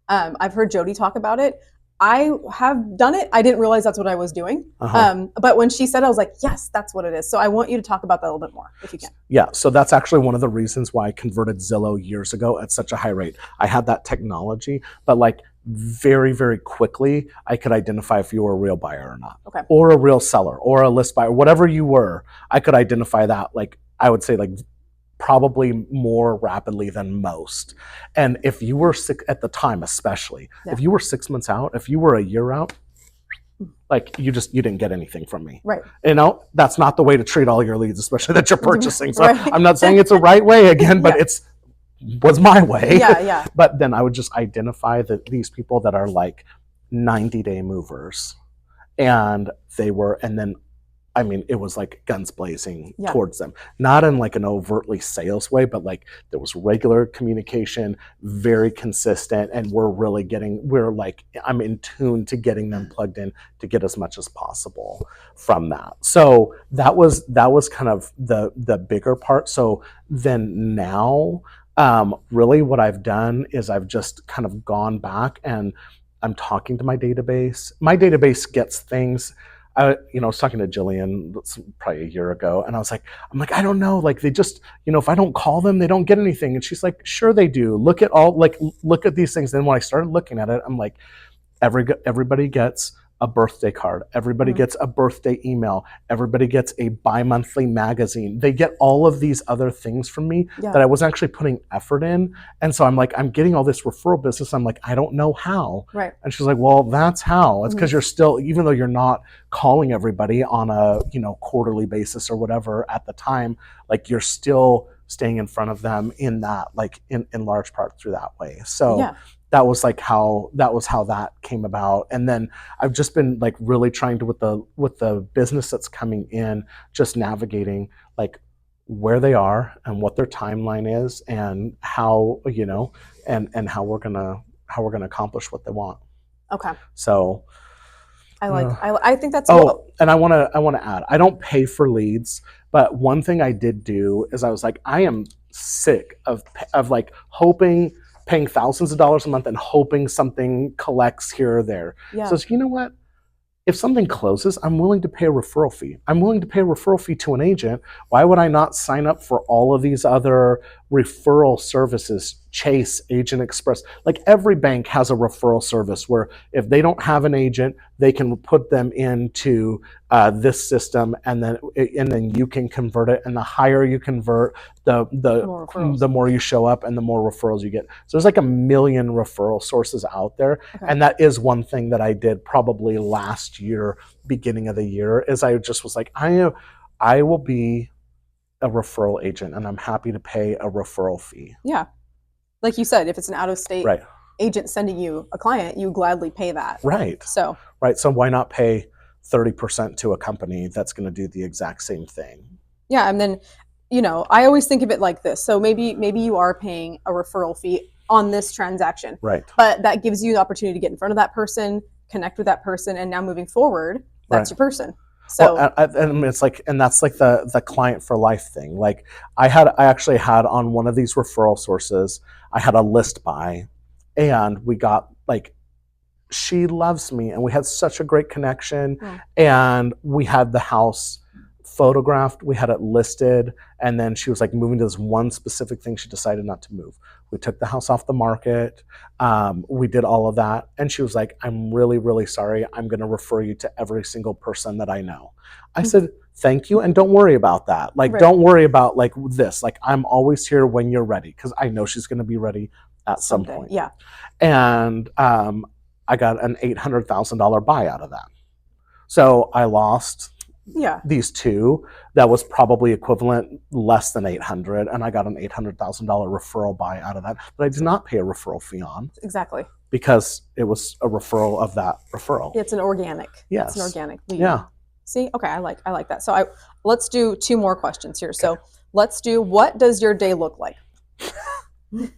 I've heard Jody talk about it. I have done it. I didn't realize that's what I was doing. But when she said it, I was like, yes, that's what it is. So I want you to talk about that a little bit more, if you can. Yeah, so that's actually one of the reasons why I converted Zillow years ago at such a high rate. I had that technology, but like very, very quickly, I could identify if you were a real buyer or not. Okay. Or a real seller or a list buyer, whatever you were, I could identify that, like, I would say, like, probably more rapidly than most. And if you were sick at the time, especially, if you were 6 months out, if you were a year out, like you didn't get anything from me. Right. That's not the way to treat all your leads, especially that you're purchasing. So I'm not saying it's a right way again, but was my way. Yeah. But then I would just identify these people that are like 90-day movers. And then it was like guns blazing towards them. Not in like an overtly sales way, but like there was regular communication, very consistent, and I'm in tune to getting them plugged in to get as much as possible from that. So that was kind of the bigger part. So then now, really what I've done is I've just kind of gone back and I'm talking to my database. My database gets things. I was talking to Jillian probably a year ago, and I'm like, I don't know, like they just, if I don't call them, they don't get anything. And she's like, sure they do. Look at these things. Then when I started looking at it, I'm like, everybody gets a birthday card. Everybody gets a birthday email. Everybody gets a bi-monthly magazine. They get all of these other things from me that I wasn't actually putting effort in. And so I'm like, I'm getting all this referral business. I'm like, I don't know how. Right. And she's like, well, that's how. It's because you're still, even though you're not calling everybody on a, quarterly basis or whatever at the time, like you're still staying in front of them in that, like in large part through that way. So that was how that came about. And then I've just been like really trying to, with the business that's coming in, just navigating like where they are and what their timeline is and how, and how we're gonna accomplish what they want. Okay. So I think that's and I want to add, I don't pay for leads, but one thing I did do is I was like, I am sick of like paying thousands of dollars a month and hoping something collects here or there. So you know what? If something closes, I'm willing to pay a referral fee. I'm willing to pay a referral fee to an agent. Why would I not sign up for all of these other referral services? Chase, Agent Express. Like every bank has a referral service where if they don't have an agent, they can put them into this system, and then you can convert it. And the higher you convert, the more you show up, and the more referrals you get. So there's like 1 million referral sources out there, and that is one thing that I did probably last year, beginning of the year, is I just was like, I will be a referral agent, and I'm happy to pay a referral fee. Yeah. Like you said, if it's an out-of-state agent sending you a client, you gladly pay that. Right. So why not pay 30% to a company that's going to do the exact same thing? Yeah, and then, I always think of it like this. So maybe you are paying a referral fee on this transaction. Right. But that gives you the opportunity to get in front of that person, connect with that person, and now moving forward, that's your person. So and it's like, and that's like the client for life thing. Like I actually had on one of these referral sources, I had a list buy, and we got like, she loves me, and we had such a great connection, and we had the house photographed, we had it listed, and then she was like moving to this one specific thing. She decided not to move. We took the house off the market. We did all of that. And she was like, I'm really, really sorry. I'm going to refer you to every single person that I know. I said, thank you. And don't worry about that. Like, don't worry about like this. Like, I'm always here when you're ready, because I know she's going to be ready at some point. Yeah. And I got an $800,000 buy out of that. So I lost these two. That was probably equivalent less than 800, and I got an $800,000 referral buy out of that. But I did not pay a referral fee on. Exactly. Because it was a referral of that referral. It's an organic. Yes. It's an organic lead. Yeah. See, okay, I like that. So let's do 2 more questions here. Okay. So let's do, what does your day look like?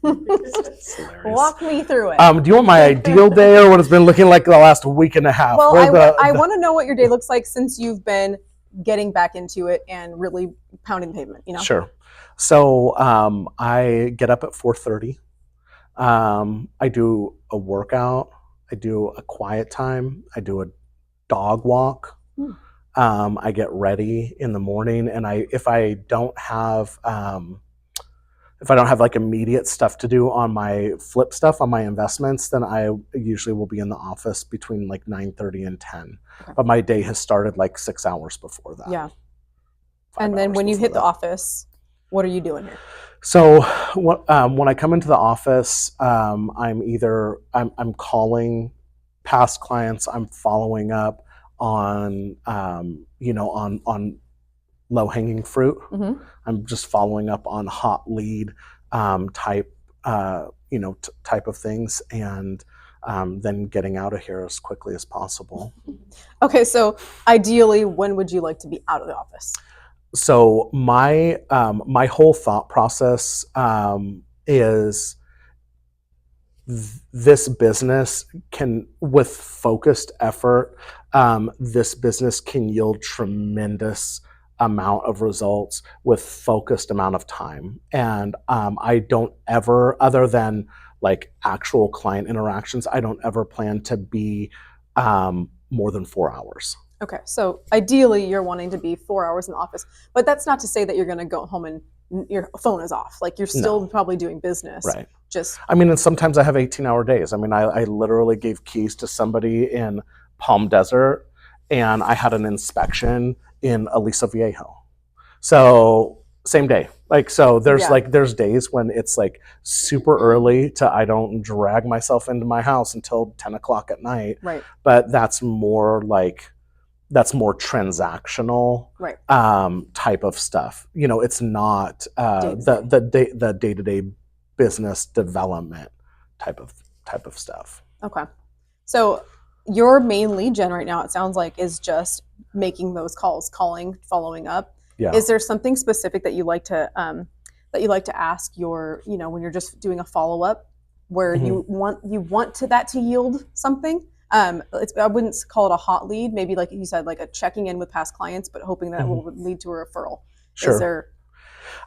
Walk me through it. Do you want my ideal day or what it's been looking like the last week and a half? Well, I want to know what your day looks like since you've been getting back into it and really pounding the pavement, you know? Sure. So I get up at 4:30. I do a workout. I do a quiet time. I do a dog walk. I get ready in the morning, and if I don't have like immediate stuff to do on my flip stuff on my investments, then I usually will be in the office between like 9:30 and 10. Okay. But my day has started like 6 hours before that. Yeah. And then when you hit the office, what are you doing here? So when I come into the office, I'm calling past clients. I'm following up on on low-hanging fruit. Mm-hmm. I'm just following up on hot lead type of things, and then getting out of here as quickly as possible. Okay, so ideally, when would you like to be out of the office? So my whole thought process is this business can, with focused effort, this business can yield tremendous amount of results with focused amount of time. And I don't ever, other than like actual client interactions, I don't ever plan to be more than 4 hours. Okay, so ideally you're wanting to be 4 hours in the office, but that's not to say that you're going to go home and your phone is off. Like, you're still probably doing business. Right. And sometimes I have 18-hour days. I mean, I literally gave keys to somebody in Palm Desert, and I had an inspection in Aliso Viejo. So same day. Like, so there's days when it's like super early I don't drag myself into my house until 10 o'clock at night. Right. But that's more transactional, right, type of stuff. It's not the day-to-day business development type of stuff. Okay. So your main lead gen right now, it sounds like, is just making those calls, calling, following up. Yeah. Is there something specific that you like to ask your, when you're just doing a follow-up, where mm-hmm. you want that to yield something? I wouldn't call it a hot lead. Maybe, like you said, like a checking in with past clients, but hoping that mm-hmm. will lead to a referral. Sure.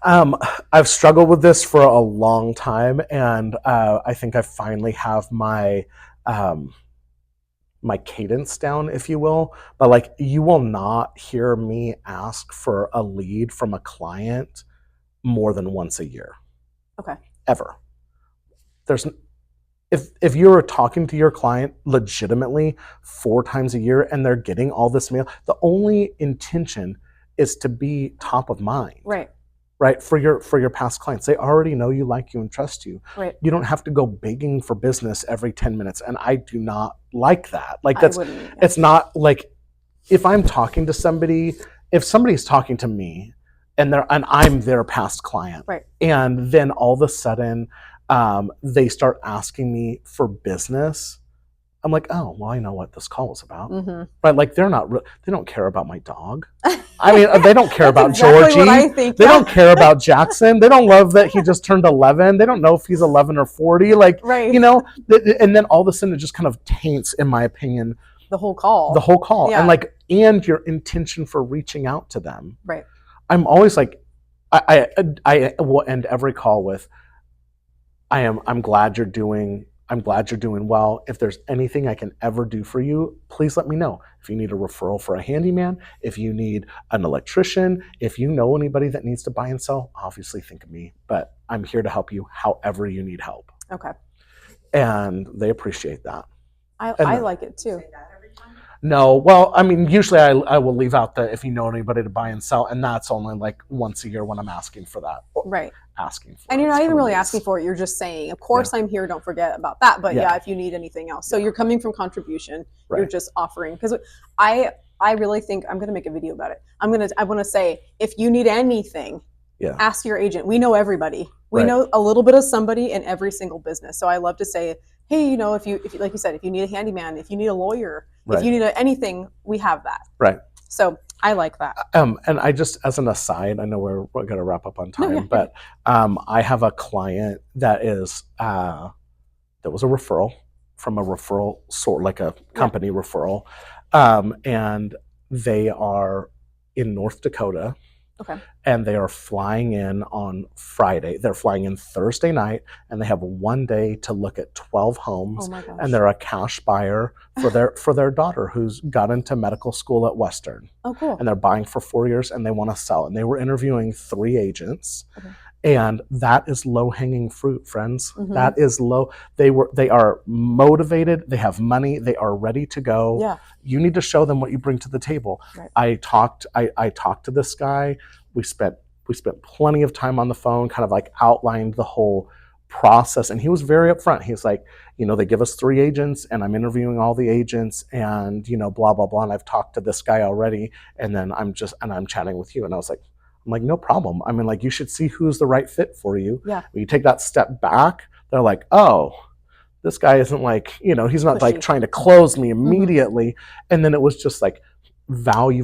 I've struggled with this for a long time, and I think I finally have my cadence down, if you will. But like, you will not hear me ask for a lead from a client more than once a year. Okay. Ever. If you're talking to your client legitimately 4 times a year and they're getting all this mail, the only intention is to be top of mind. Right. Right, for your past clients. They already know you, like you, and trust you. Right. You don't have to go begging for business every 10 minutes, and I do not like that. Like, it's not like, if I'm talking to somebody, if somebody's talking to me and I'm their past client, right, and then all of a sudden they start asking me for business, I'm like, oh, well, I know what this call was about. Mm-hmm. But like, they don't care about my dog. I mean, they don't care about exactly Georgie. What I think, they don't care about Jackson. They don't love that he just turned 11. They don't know if he's 11 or 40. Like, right. And then all of a sudden it just kind of taints, in my opinion, the whole call. Yeah. And your intention for reaching out to them. Right. I'm always like, I will end every call with, I'm glad you're doing I'm glad you're doing well. If there's anything I can ever do for you, please let me know. If you need a referral for a handyman, if you need an electrician, if you know anybody that needs to buy and sell, obviously think of me. But I'm here to help you however you need help. Okay. And they appreciate that. I like it too. No, well, I mean, usually I will leave out the if you know anybody to buy and sell, and that's only like once a year when I'm asking for that. Right. Asking for and it. you're not It's even really kind of asking for it. You're just saying, of course I'm here. Don't forget about that. But yeah, if you need anything else. So you're coming from contribution. You're just offering. Because I really think I'm going to make a video about it. I want to say, if you need anything, ask your agent. We know everybody. We know a little bit of somebody in every single business. So I love to say, hey, if you like you said, if you need a handyman, if you need a lawyer, if you need anything, we have that. Right. So I like that. And I just, as an aside, I know we're going to wrap up on time, but I have a client that is that was a referral from a referral sort, like a company referral, and they are in North Dakota. Okay. And they are flying in on Friday. They're flying in Thursday night, and they have one day to look at 12 homes. Oh my gosh. And they're a cash buyer for their daughter who's got into medical school at Western. Oh, cool. And they're buying for 4 years, and they want to sell. And they were interviewing 3 agents. Okay. And that is low-hanging fruit, friends. Mm-hmm. That is low. They are motivated. They have money. They are ready to go. Yeah. You need to show them what you bring to the table. Right. I talked to this guy. We spent plenty of time on the phone, kind of like outlined the whole process. And he was very upfront. He's like, they give us 3 agents, and I'm interviewing all the agents, and blah blah blah. And I've talked to this guy already, and then I'm chatting with you. And I was like, no problem. I mean, like, you should see who's the right fit for you. Yeah. When you take that step back, they're like, oh, this guy isn't like, he's not like trying to close me immediately. Mm-hmm. And then it was just like value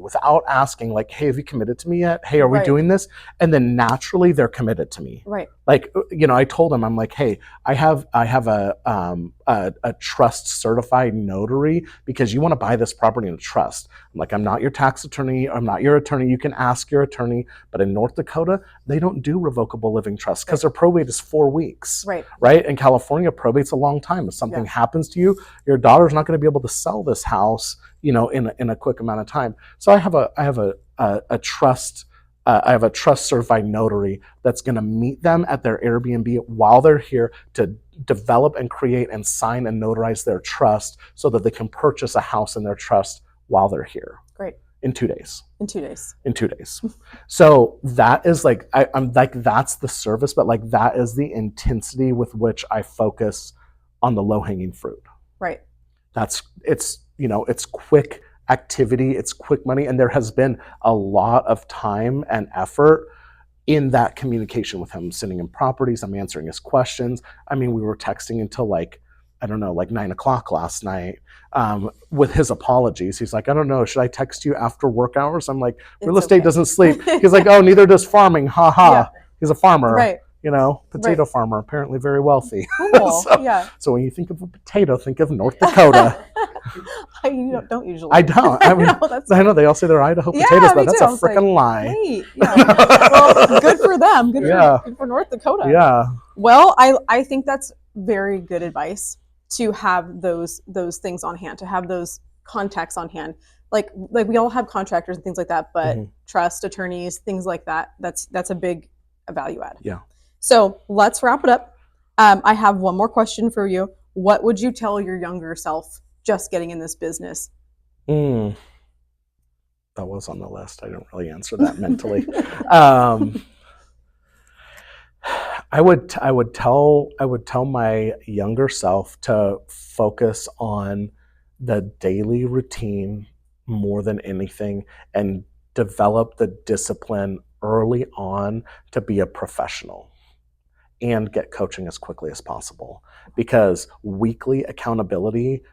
without asking, like, hey, have you committed to me yet? Hey, are we doing this? And then naturally they're committed to me. Right. Like, I told him, I'm like, hey, I have a trust certified notary because you want to buy this property in a trust. I'm like, I'm not your tax attorney. I'm not your attorney. You can ask your attorney. But in North Dakota, they don't do revocable living trusts because their probate is 4 weeks. Right. Right. In California, probate's a long time. If something happens to you, your daughter's not going to be able to sell this house, in a quick amount of time. So I have a trust. I have a trust certified notary that's going to meet them at their Airbnb while they're here to develop and create and sign and notarize their trust so that they can purchase a house in their trust while they're here. Great. In 2 days. In 2 days. So that is like, I'm like, that's the service, but like that is the intensity with which I focus on the low hanging fruit. Right. It's quick activity, it's quick money, and there has been a lot of time and effort in that communication with him, sending him properties, I'm answering his questions. I mean, we were texting until like 9:00 last night with his apologies. He's like, I don't know, should I text you after work hours? I'm like, real estate doesn't sleep. He's like, oh, neither does farming, haha. Yeah. He's a farmer. Right. Potato farmer, apparently very wealthy. Cool. So when you think of a potato, think of North Dakota. I don't usually. I don't. I mean, I know they all say they're Idaho potatoes, but that's a freaking lie. Wait, well, good for them. Good for North Dakota. Yeah. Well, I think that's very good advice to have those things on hand, to have those contacts on hand. Like we all have contractors and things like that, but trust, attorneys, things like that. That's a big value add. Yeah. So let's wrap it up. I have one more question for you. What would you tell your younger self just getting in this business? That was on the list. I didn't really answer that mentally. I would tell my younger self to focus on the daily routine more than anything and develop the discipline early on to be a professional and get coaching as quickly as possible, because weekly accountability,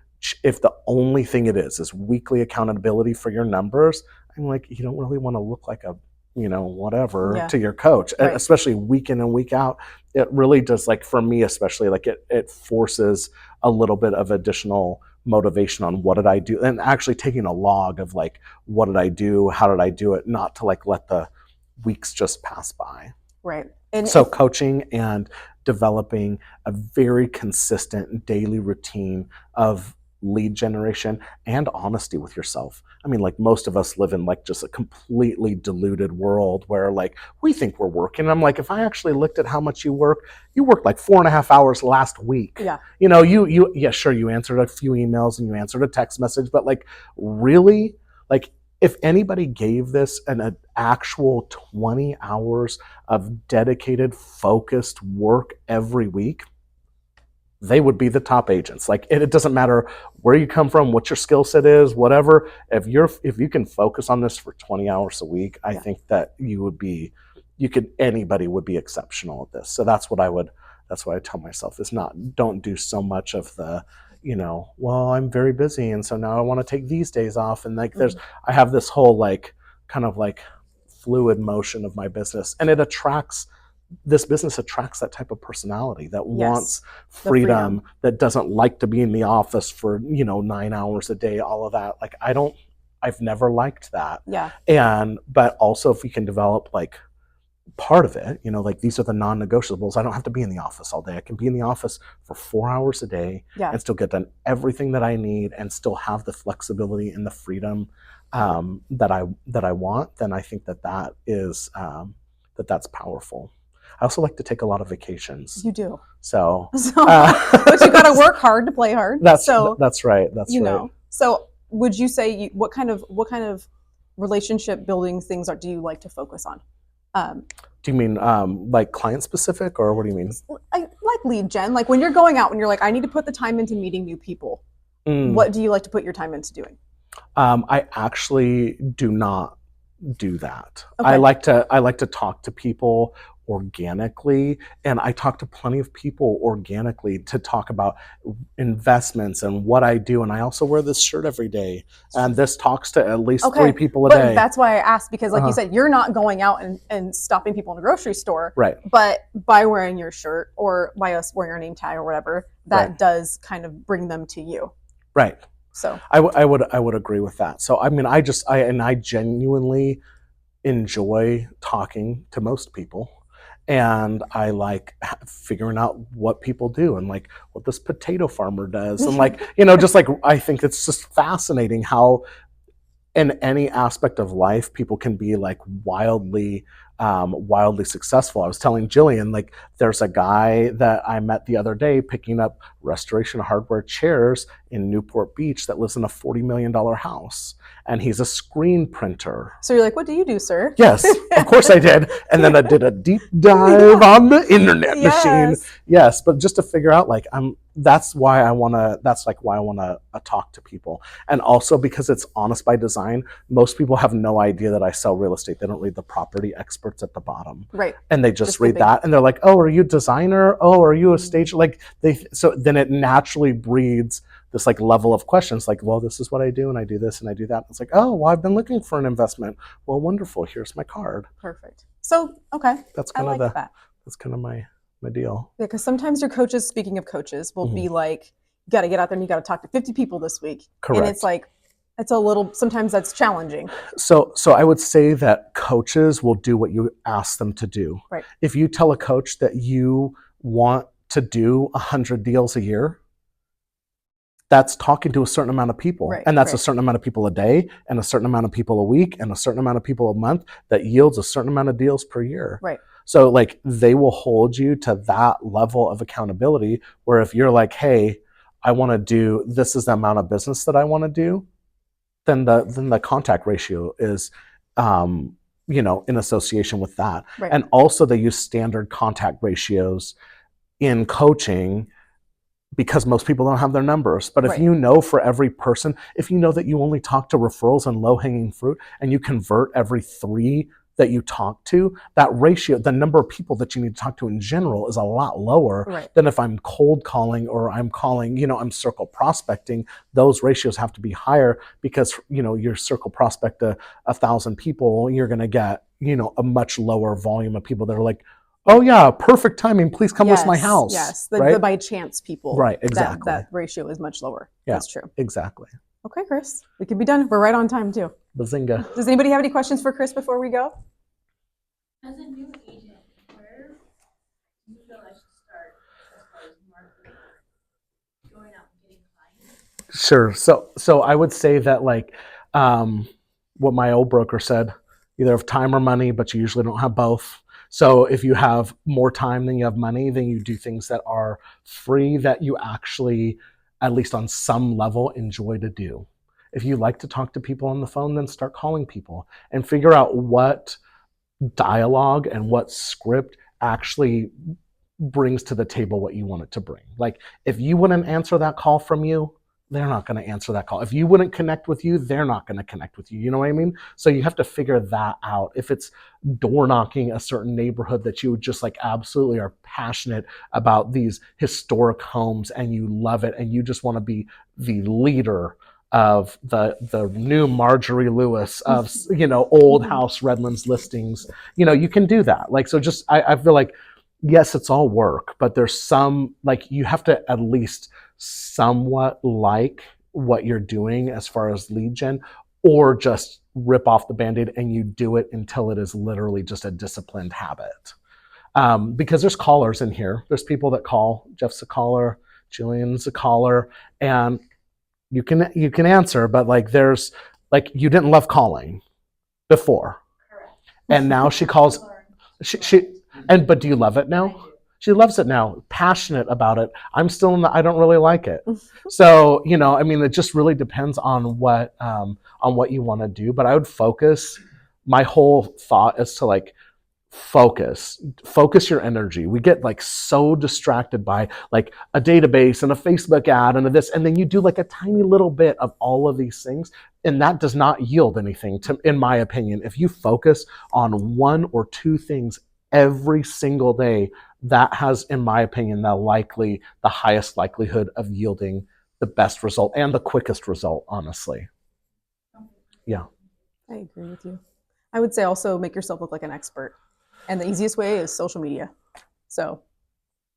if the only thing it is weekly accountability for your numbers, I'm like, you don't really want to look like a whatever to your coach, especially week in and week out. It really does, like for me especially, like it forces a little bit of additional motivation on what did I do, and actually taking a log of like, what did I do, how did I do it, not to like let the weeks just pass by. Right. And so coaching and developing a very consistent daily routine of lead generation and honesty with yourself. I mean, like most of us live in like just a completely diluted world where like we think we're working. I'm like, if I actually looked at how much you worked like 4.5 hours last week. Yeah. You know, yeah, sure, you answered a few emails and you answered a text message, but like really, like if anybody gave this an actual 20 hours of dedicated, focused work every week, they would be the top agents. Like it doesn't matter where you come from, what your skill set is, whatever. If you can focus on this for 20 hours a week, I think that anybody would be exceptional at this. So that's what I tell myself is don't do so much of the, well, I'm very busy and so now I want to take these days off. And like I have this whole like kind of like fluid motion of my business, and this business attracts that type of personality that wants freedom, that doesn't like to be in the office for 9 hours a day, all of that. Like I've never liked that. Yeah. But also if we can develop like part of it, like these are the non-negotiables. I don't have to be in the office all day. I can be in the office for 4 hours a day and still get done everything that I need and still have the flexibility and the freedom that I want. Then I think that is that's powerful. I also like to take a lot of vacations. You do. So but you got to work hard to play hard. That's right. That's right. So would you say what kind of relationship building things do you like to focus on? Do you mean like client specific, or what do you mean? Like lead gen, like when you're going out and you're like, I need to put the time into meeting new people. What do you like to put your time into doing? I actually do not do that. Okay. I like to talk to people organically, and I talk to plenty of people organically to talk about investments and what I do. And I also wear this shirt every day, and this talks to at least 3 people a day. That's why I asked, because like you said, you're not going out and stopping people in the grocery store, right? But by wearing your shirt or by us wearing our name tag or whatever, that does kind of bring them to you, right? So I would agree with that. So I mean, I genuinely enjoy talking to most people. And I like figuring out what people do and like what this potato farmer does. And like, just like, I think it's just fascinating how in any aspect of life, people can be like wildly successful. I was telling Jillian, like there's a guy that I met the other day picking up restoration hardware chairs in Newport Beach that lives in a $40 million house. And he's a screen printer. So you're like, what do you do, sir? Yes, of course I did. And then I did a deep dive on the internet machine. Yes, but just to figure out like that's why I want to talk to people. And also because it's honest by design, most people have no idea that I sell real estate. They don't read the property experts at the bottom. Right. And they just read that and they're like, oh, are you a designer? Oh, are you a stage? Like so then it naturally breeds this like level of questions like, well, this is what I do and I do this and I do that. It's like, oh, well, I've been looking for an investment. Well, wonderful. Here's my card. Perfect. So, okay. That's kind of that's kind of my deal. Yeah, because sometimes your coaches, speaking of coaches, will be like, you got to get out there and you got to talk to 50 people this week. Correct. And it's like, sometimes that's challenging. So I would say that coaches will do what you ask them to do. Right. If you tell a coach that you want to do 100 deals a year, that's talking to a certain amount of people. Right, and that's a certain amount of people a day and a certain amount of people a week and a certain amount of people a month that yields a certain amount of deals per year. Right. So like they will hold you to that level of accountability where if you're like, hey, I want to do, this is the amount of business that I want to do, then the contact ratio is, in association with that. Right. And also they use standard contact ratios in coaching because most people don't have their numbers. But if you know for every person, if you know that you only talk to referrals and low-hanging fruit and you convert every 3 that you talk to, that ratio, the number of people that you need to talk to in general is a lot lower than if I'm cold calling or I'm calling, I'm circle prospecting. Those ratios have to be higher because, your circle prospect 1,000 people, you're going to get, a much lower volume of people that are like, oh yeah, perfect timing. Please come list my house. Yes, the by chance people. Right, exactly. That ratio is much lower. Yeah, that's true. Exactly. Okay, Kris, we could be done. We're right on time too. Bazinga. Does anybody have any questions for Kris before we go? As a new agent, where do you feel I should start Sure. So I would say that like what my old broker said, either have time or money, but you usually don't have both. So if you have more time than you have money, then you do things that are free that you actually, at least on some level, enjoy to do. If you like to talk to people on the phone, then start calling people and figure out what dialogue and what script actually brings to the table what you want it to bring. Like if you wouldn't answer that call from you, they're not going to answer that call. If you wouldn't connect with you, they're not going to connect with you. You know what I mean? So you have to figure that out. If it's door knocking a certain neighborhood that you just like absolutely are passionate about these historic homes and you love it and you just want to be the leader of the new Marjorie Lewis of old house Redlands listings, you can do that. Like so just I feel like yes, it's all work, but there's some like you have to at least somewhat like what you're doing as far as lead gen, or just rip off the Band-Aid and you do it until it is literally just a disciplined habit. Because there's callers in here. There's people that call. Jeff's a caller, Jillian's a caller, and you can answer, but like there's like you didn't love calling before. Correct. And now she calls but do you love it now? She loves it now, passionate about it. I'm still I don't really like it. So, it just really depends on what you want to do. But I would focus. My whole thought is to like focus your energy. We get like so distracted by like a database and a Facebook ad and this, and then you do like a tiny little bit of all of these things, and that does not yield anything in my opinion. If you focus on one or two things every single day, that has, in my opinion, the highest likelihood of yielding the best result and the quickest result, honestly. Yeah. I agree with you. I would say also make yourself look like an expert. And the easiest way is social media. So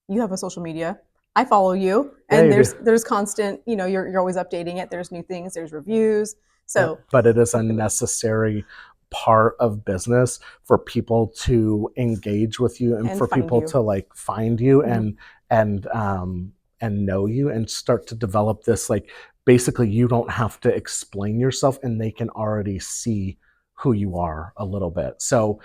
you have a social media. I follow you. And there's constant, you're always updating it. There's new things, there's reviews. So but it is a necessary part of business for people to engage with you and for people to like find you and know you and start to develop this, like basically you don't have to explain yourself and they can already see who you are a little bit. So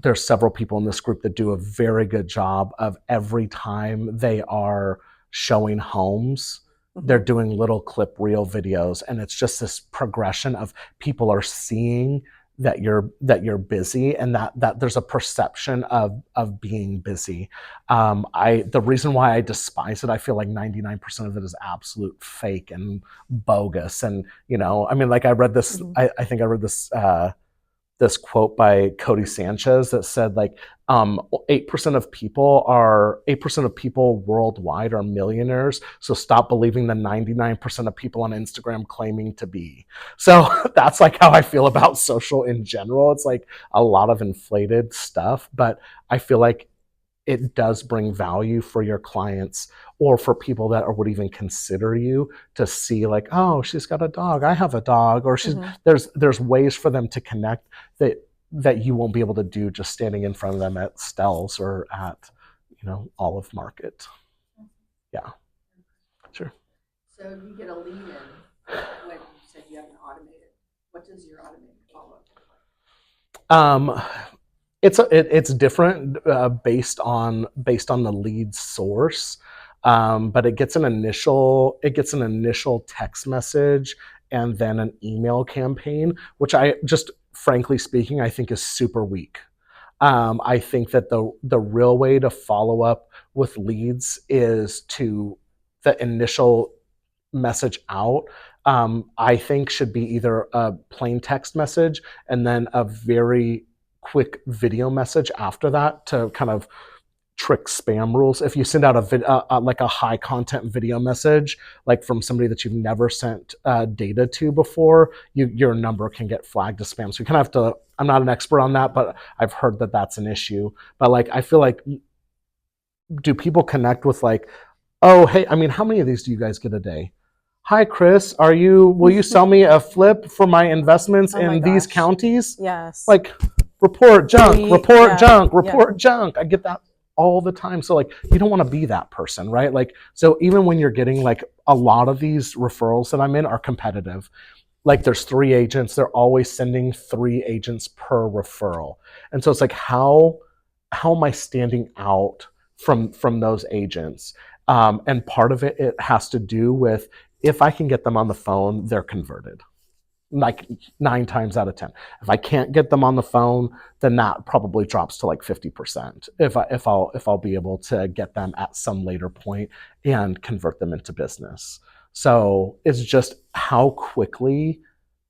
there's several people in this group that do a very good job of every time they are showing homes, they're doing little clip reel videos, and it's just this progression of people are seeing that you're busy and that there's a perception of being busy. The reason why I despise it, I feel like 99% of it is absolute fake and bogus. And I read this. I think I read this. This quote by Cody Sanchez that said like 8% of people worldwide are millionaires. So stop believing the 99% of people on Instagram claiming to be. So that's like how I feel about social in general. It's like a lot of inflated stuff, but I feel like it does bring value for your clients or for people that would even consider you to see like, oh, she's got a dog, I have a dog, or there's ways for them to connect that you won't be able to do just standing in front of them at Stell's or at Olive Market. Yeah, sure. So you get a lead in when you said you haven't automated. What does your automated follow-up look like? It's different based on the lead source, but it gets an initial text message and then an email campaign, which I just frankly speaking I think is super weak. I think that the real way to follow up with leads is to the initial message out. I think should be either a plain text message and then a very quick video message after that to kind of trick spam rules. If you send out like a high content video message, like from somebody that you've never sent data to before, your number can get flagged as spam. So you kind of have to, I'm not an expert on that, but I've heard that that's an issue. But like, I feel like, do people connect with like, oh, hey, how many of these do you guys get a day? Hi, Kris, will you sell me a flip for my investments in these counties? Yes. Like, report junk. I get that all the time. So like, you don't want to be that person, right? Like, so even when you're getting like a lot of these referrals that I'm in are competitive. Like there's 3 agents, they're always sending 3 agents per referral. And so it's like, how am I standing out from those agents? And part of it has to do with, if I can get them on the phone, they're converted. Like 9 times out of 10. If I can't get them on the phone, then that probably drops to like 50%. If I'll be able to get them at some later point and convert them into business. So it's just, how quickly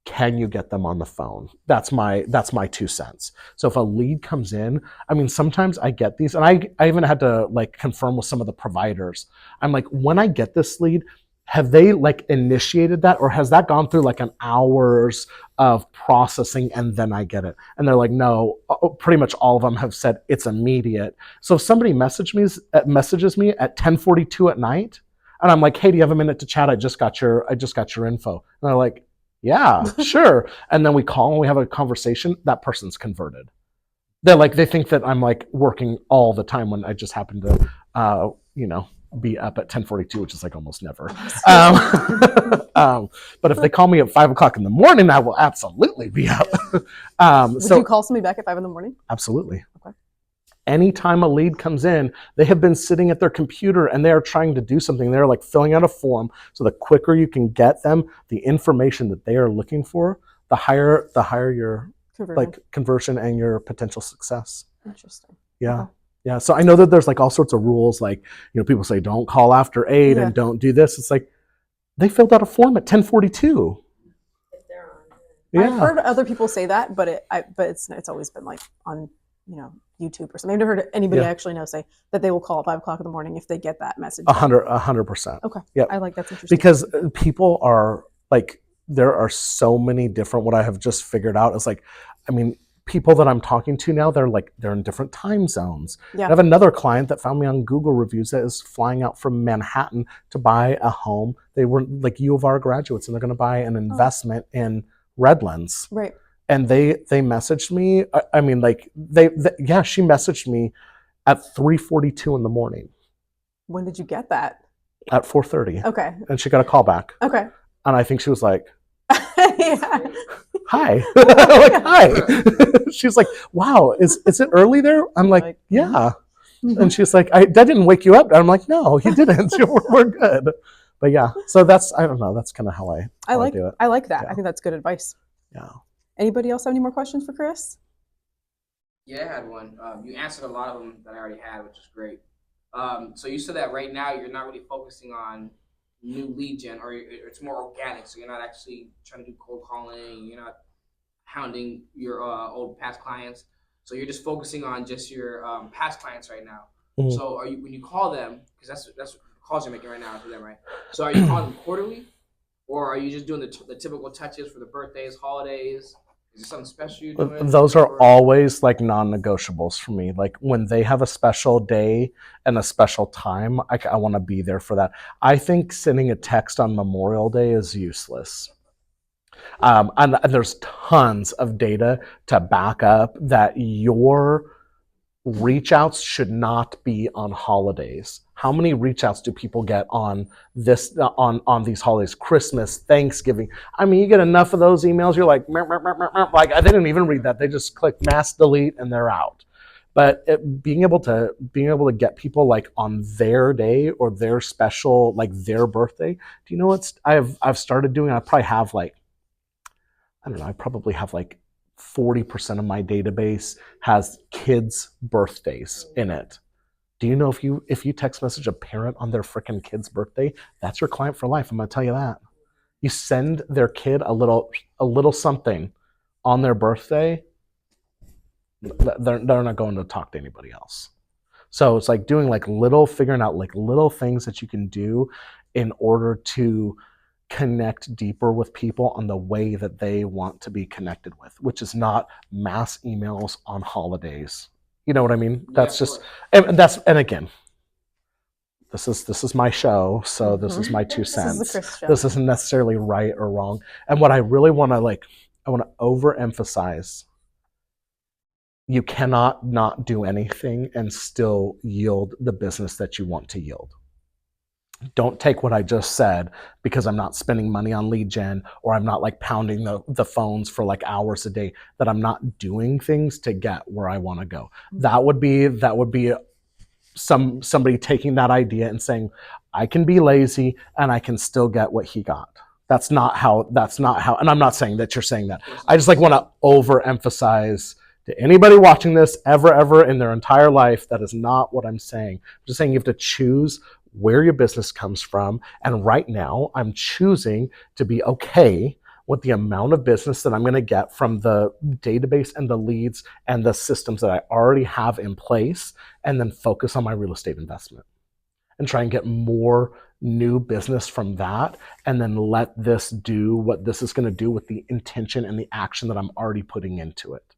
can you get them on the phone? That's my 2 cents. So if a lead comes in, I mean, sometimes I get these, and I even had to like confirm with some of the providers. I'm like, when I get this lead, have they like initiated that, or has that gone through like an hours of processing and then I get it? And they're like, no, pretty much all of them have said it's immediate. So if somebody messages me at 10:42 at night, and I'm like, hey, do you have a minute to chat? I just got your info. And they're like, yeah, sure. And then we call and we have a conversation. That person's converted. They think that I'm like working all the time when I just happen to, be up at 10:42, which is like almost never. But if they call me at 5:00 in the morning, I will absolutely be up. Would you call somebody back at 5 in the morning? Absolutely. Okay. Anytime a lead comes in, they have been sitting at their computer and they are trying to do something. They're like filling out a form. So the quicker you can get them the information that they are looking for, the higher your conversion and your potential success. Interesting. Yeah. Okay. Yeah. So I know that there's like all sorts of rules, like, people say don't call after 8 and don't do this. It's like, they filled out a form at 10:42. Yeah. I've heard other people say that, but it's always been like on, YouTube or something. I've never heard anybody I actually know say that they will call at 5:00 in the morning if they get that message. 100%. Okay. Yeah. I like that's interesting. Because people are like, there are so many different, what I have just figured out is like, I mean, people that I'm talking to now, they're in different time zones. Yeah. I have another client that found me on Google reviews that is flying out from Manhattan to buy a home. They were like U of R graduates, and they're going to buy an investment in Redlands. Right. And they messaged me. I mean, like she messaged me at 3:42 in the morning. When did you get that? At 4:30. Okay. And she got a call back. Okay. And I think she was like, yeah. Hi. Like, hi. She's like, wow, is it early there? I'm like, yeah. Mm-hmm. And she's like, that didn't wake you up. And I'm like, no, you didn't. We're good. But yeah, so I don't know. That's kind of how I like do it. I like that. Yeah. I think that's good advice. Yeah. Anybody else have any more questions for Kris? Yeah, I had one. You answered a lot of them that I already had, which is great. So you said that right now you're not really focusing on new lead gen, or it's more organic. So you're not actually trying to do cold calling. You're not hounding your old past clients. So you're just focusing on just your past clients right now. Mm-hmm. So are you, when you call them, because that's what calls you're making right now for them, right? So are you calling them quarterly, or are you just doing the typical touches for the birthdays, holidays? Is there something special you're doing? Those are always like non-negotiables for me. Like when they have a special day and a special time, I want to be there for that. I think sending a text on Memorial Day is useless. And there's tons of data to back up that your reach outs should not be on holidays. How many reach outs do people get on this on these holidays? Christmas, Thanksgiving. I mean, you get enough of those emails, you're like, mer, mer, mer, mer, mer. Like I didn't even read that. They just click mass delete and they're out. But being able to get people like on their day or their special, like their birthday. Do you know what I've started doing? I probably have like, I don't know, I probably have like 40% of my database has kids' birthdays in it. Do you know if you text message a parent on their freaking kid's birthday, that's your client for life. I'm gonna tell you that. You send their kid a little something on their birthday, they're not going to talk to anybody else. So it's like figuring out like little things that you can do in order to connect deeper with people on the way that they want to be connected with, which is not mass emails on holidays. You know what I mean? That's just, and again, this is my show, so this is my 2 cents. This is the Kris show. This isn't necessarily right or wrong. And what I really want to I want to overemphasize, you cannot not do anything and still yield the business that you want to yield. Don't take what I just said because I'm not spending money on lead gen, or I'm not like pounding the phones for like hours a day, that I'm not doing things to get where I want to go. That would be somebody taking that idea and saying, I can be lazy and I can still get what he got. That's not how, and I'm not saying that you're saying that. I just like want to overemphasize to anybody watching this ever in their entire life, that is not what I'm saying. I'm just saying you have to choose where your business comes from. And right now I'm choosing to be okay with the amount of business that I'm going to get from the database and the leads and the systems that I already have in place, and then focus on my real estate investment and try and get more new business from that, and then let this do what this is going to do with the intention and the action that I'm already putting into it.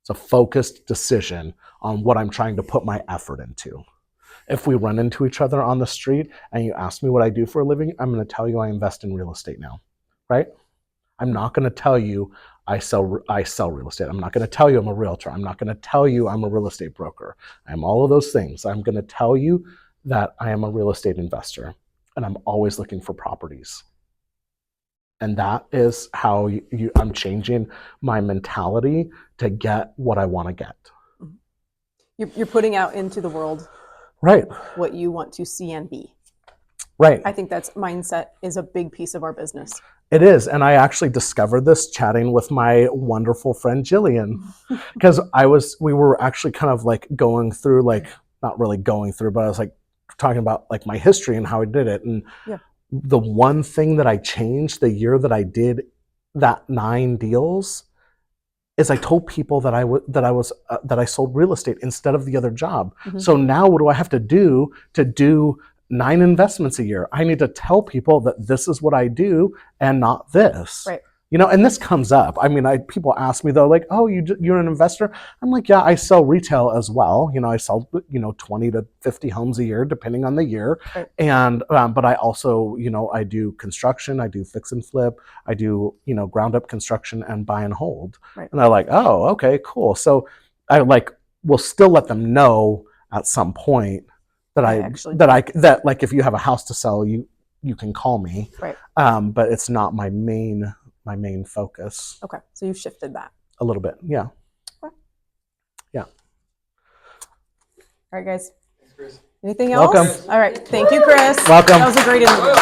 It's a focused decision on what I'm trying to put my effort into. If we run into each other on the street and you ask me what I do for a living, I'm going to tell you I invest in real estate now, right? I'm not going to tell you I sell real estate. I'm not going to tell you I'm a realtor. I'm not going to tell you I'm a real estate broker. I'm all of those things. I'm going to tell you that I am a real estate investor, and I'm always looking for properties. And that is how I'm changing my mentality to get what I want to get. You're putting out into the world, right, what you want to see and be. Right. I think that's mindset is a big piece of our business. It is. And I actually discovered this chatting with my wonderful friend Jillian, because we were actually kind of like going through, like, not really going through, but I was like talking about like my history and how I did it. And the one thing that I changed the year that I did that 9 deals is I told people that I sold real estate instead of the other job. Mm-hmm. So now what do I have to do 9 investments a year? I need to tell people that this is what I do and not this. Right. You know, and this comes up. I mean, people ask me though, like, "Oh, you're an investor?" I'm like, "Yeah, I sell retail as well. You know, I sell 20 to 50 homes a year, depending on the year. Right. And but I also, I do construction, I do fix and flip, I do ground up construction and buy and hold." Right. And they're like, "Oh, okay, cool." So I will still let them know at some point that like if you have a house to sell, you can call me. Right. But it's not my main focus. Okay, so you've shifted that a little bit. Yeah. Okay. Yeah. All right, guys. Thanks, Kris. Anything else? Welcome. All right. Thank you, Kris. Welcome. That was a great interview.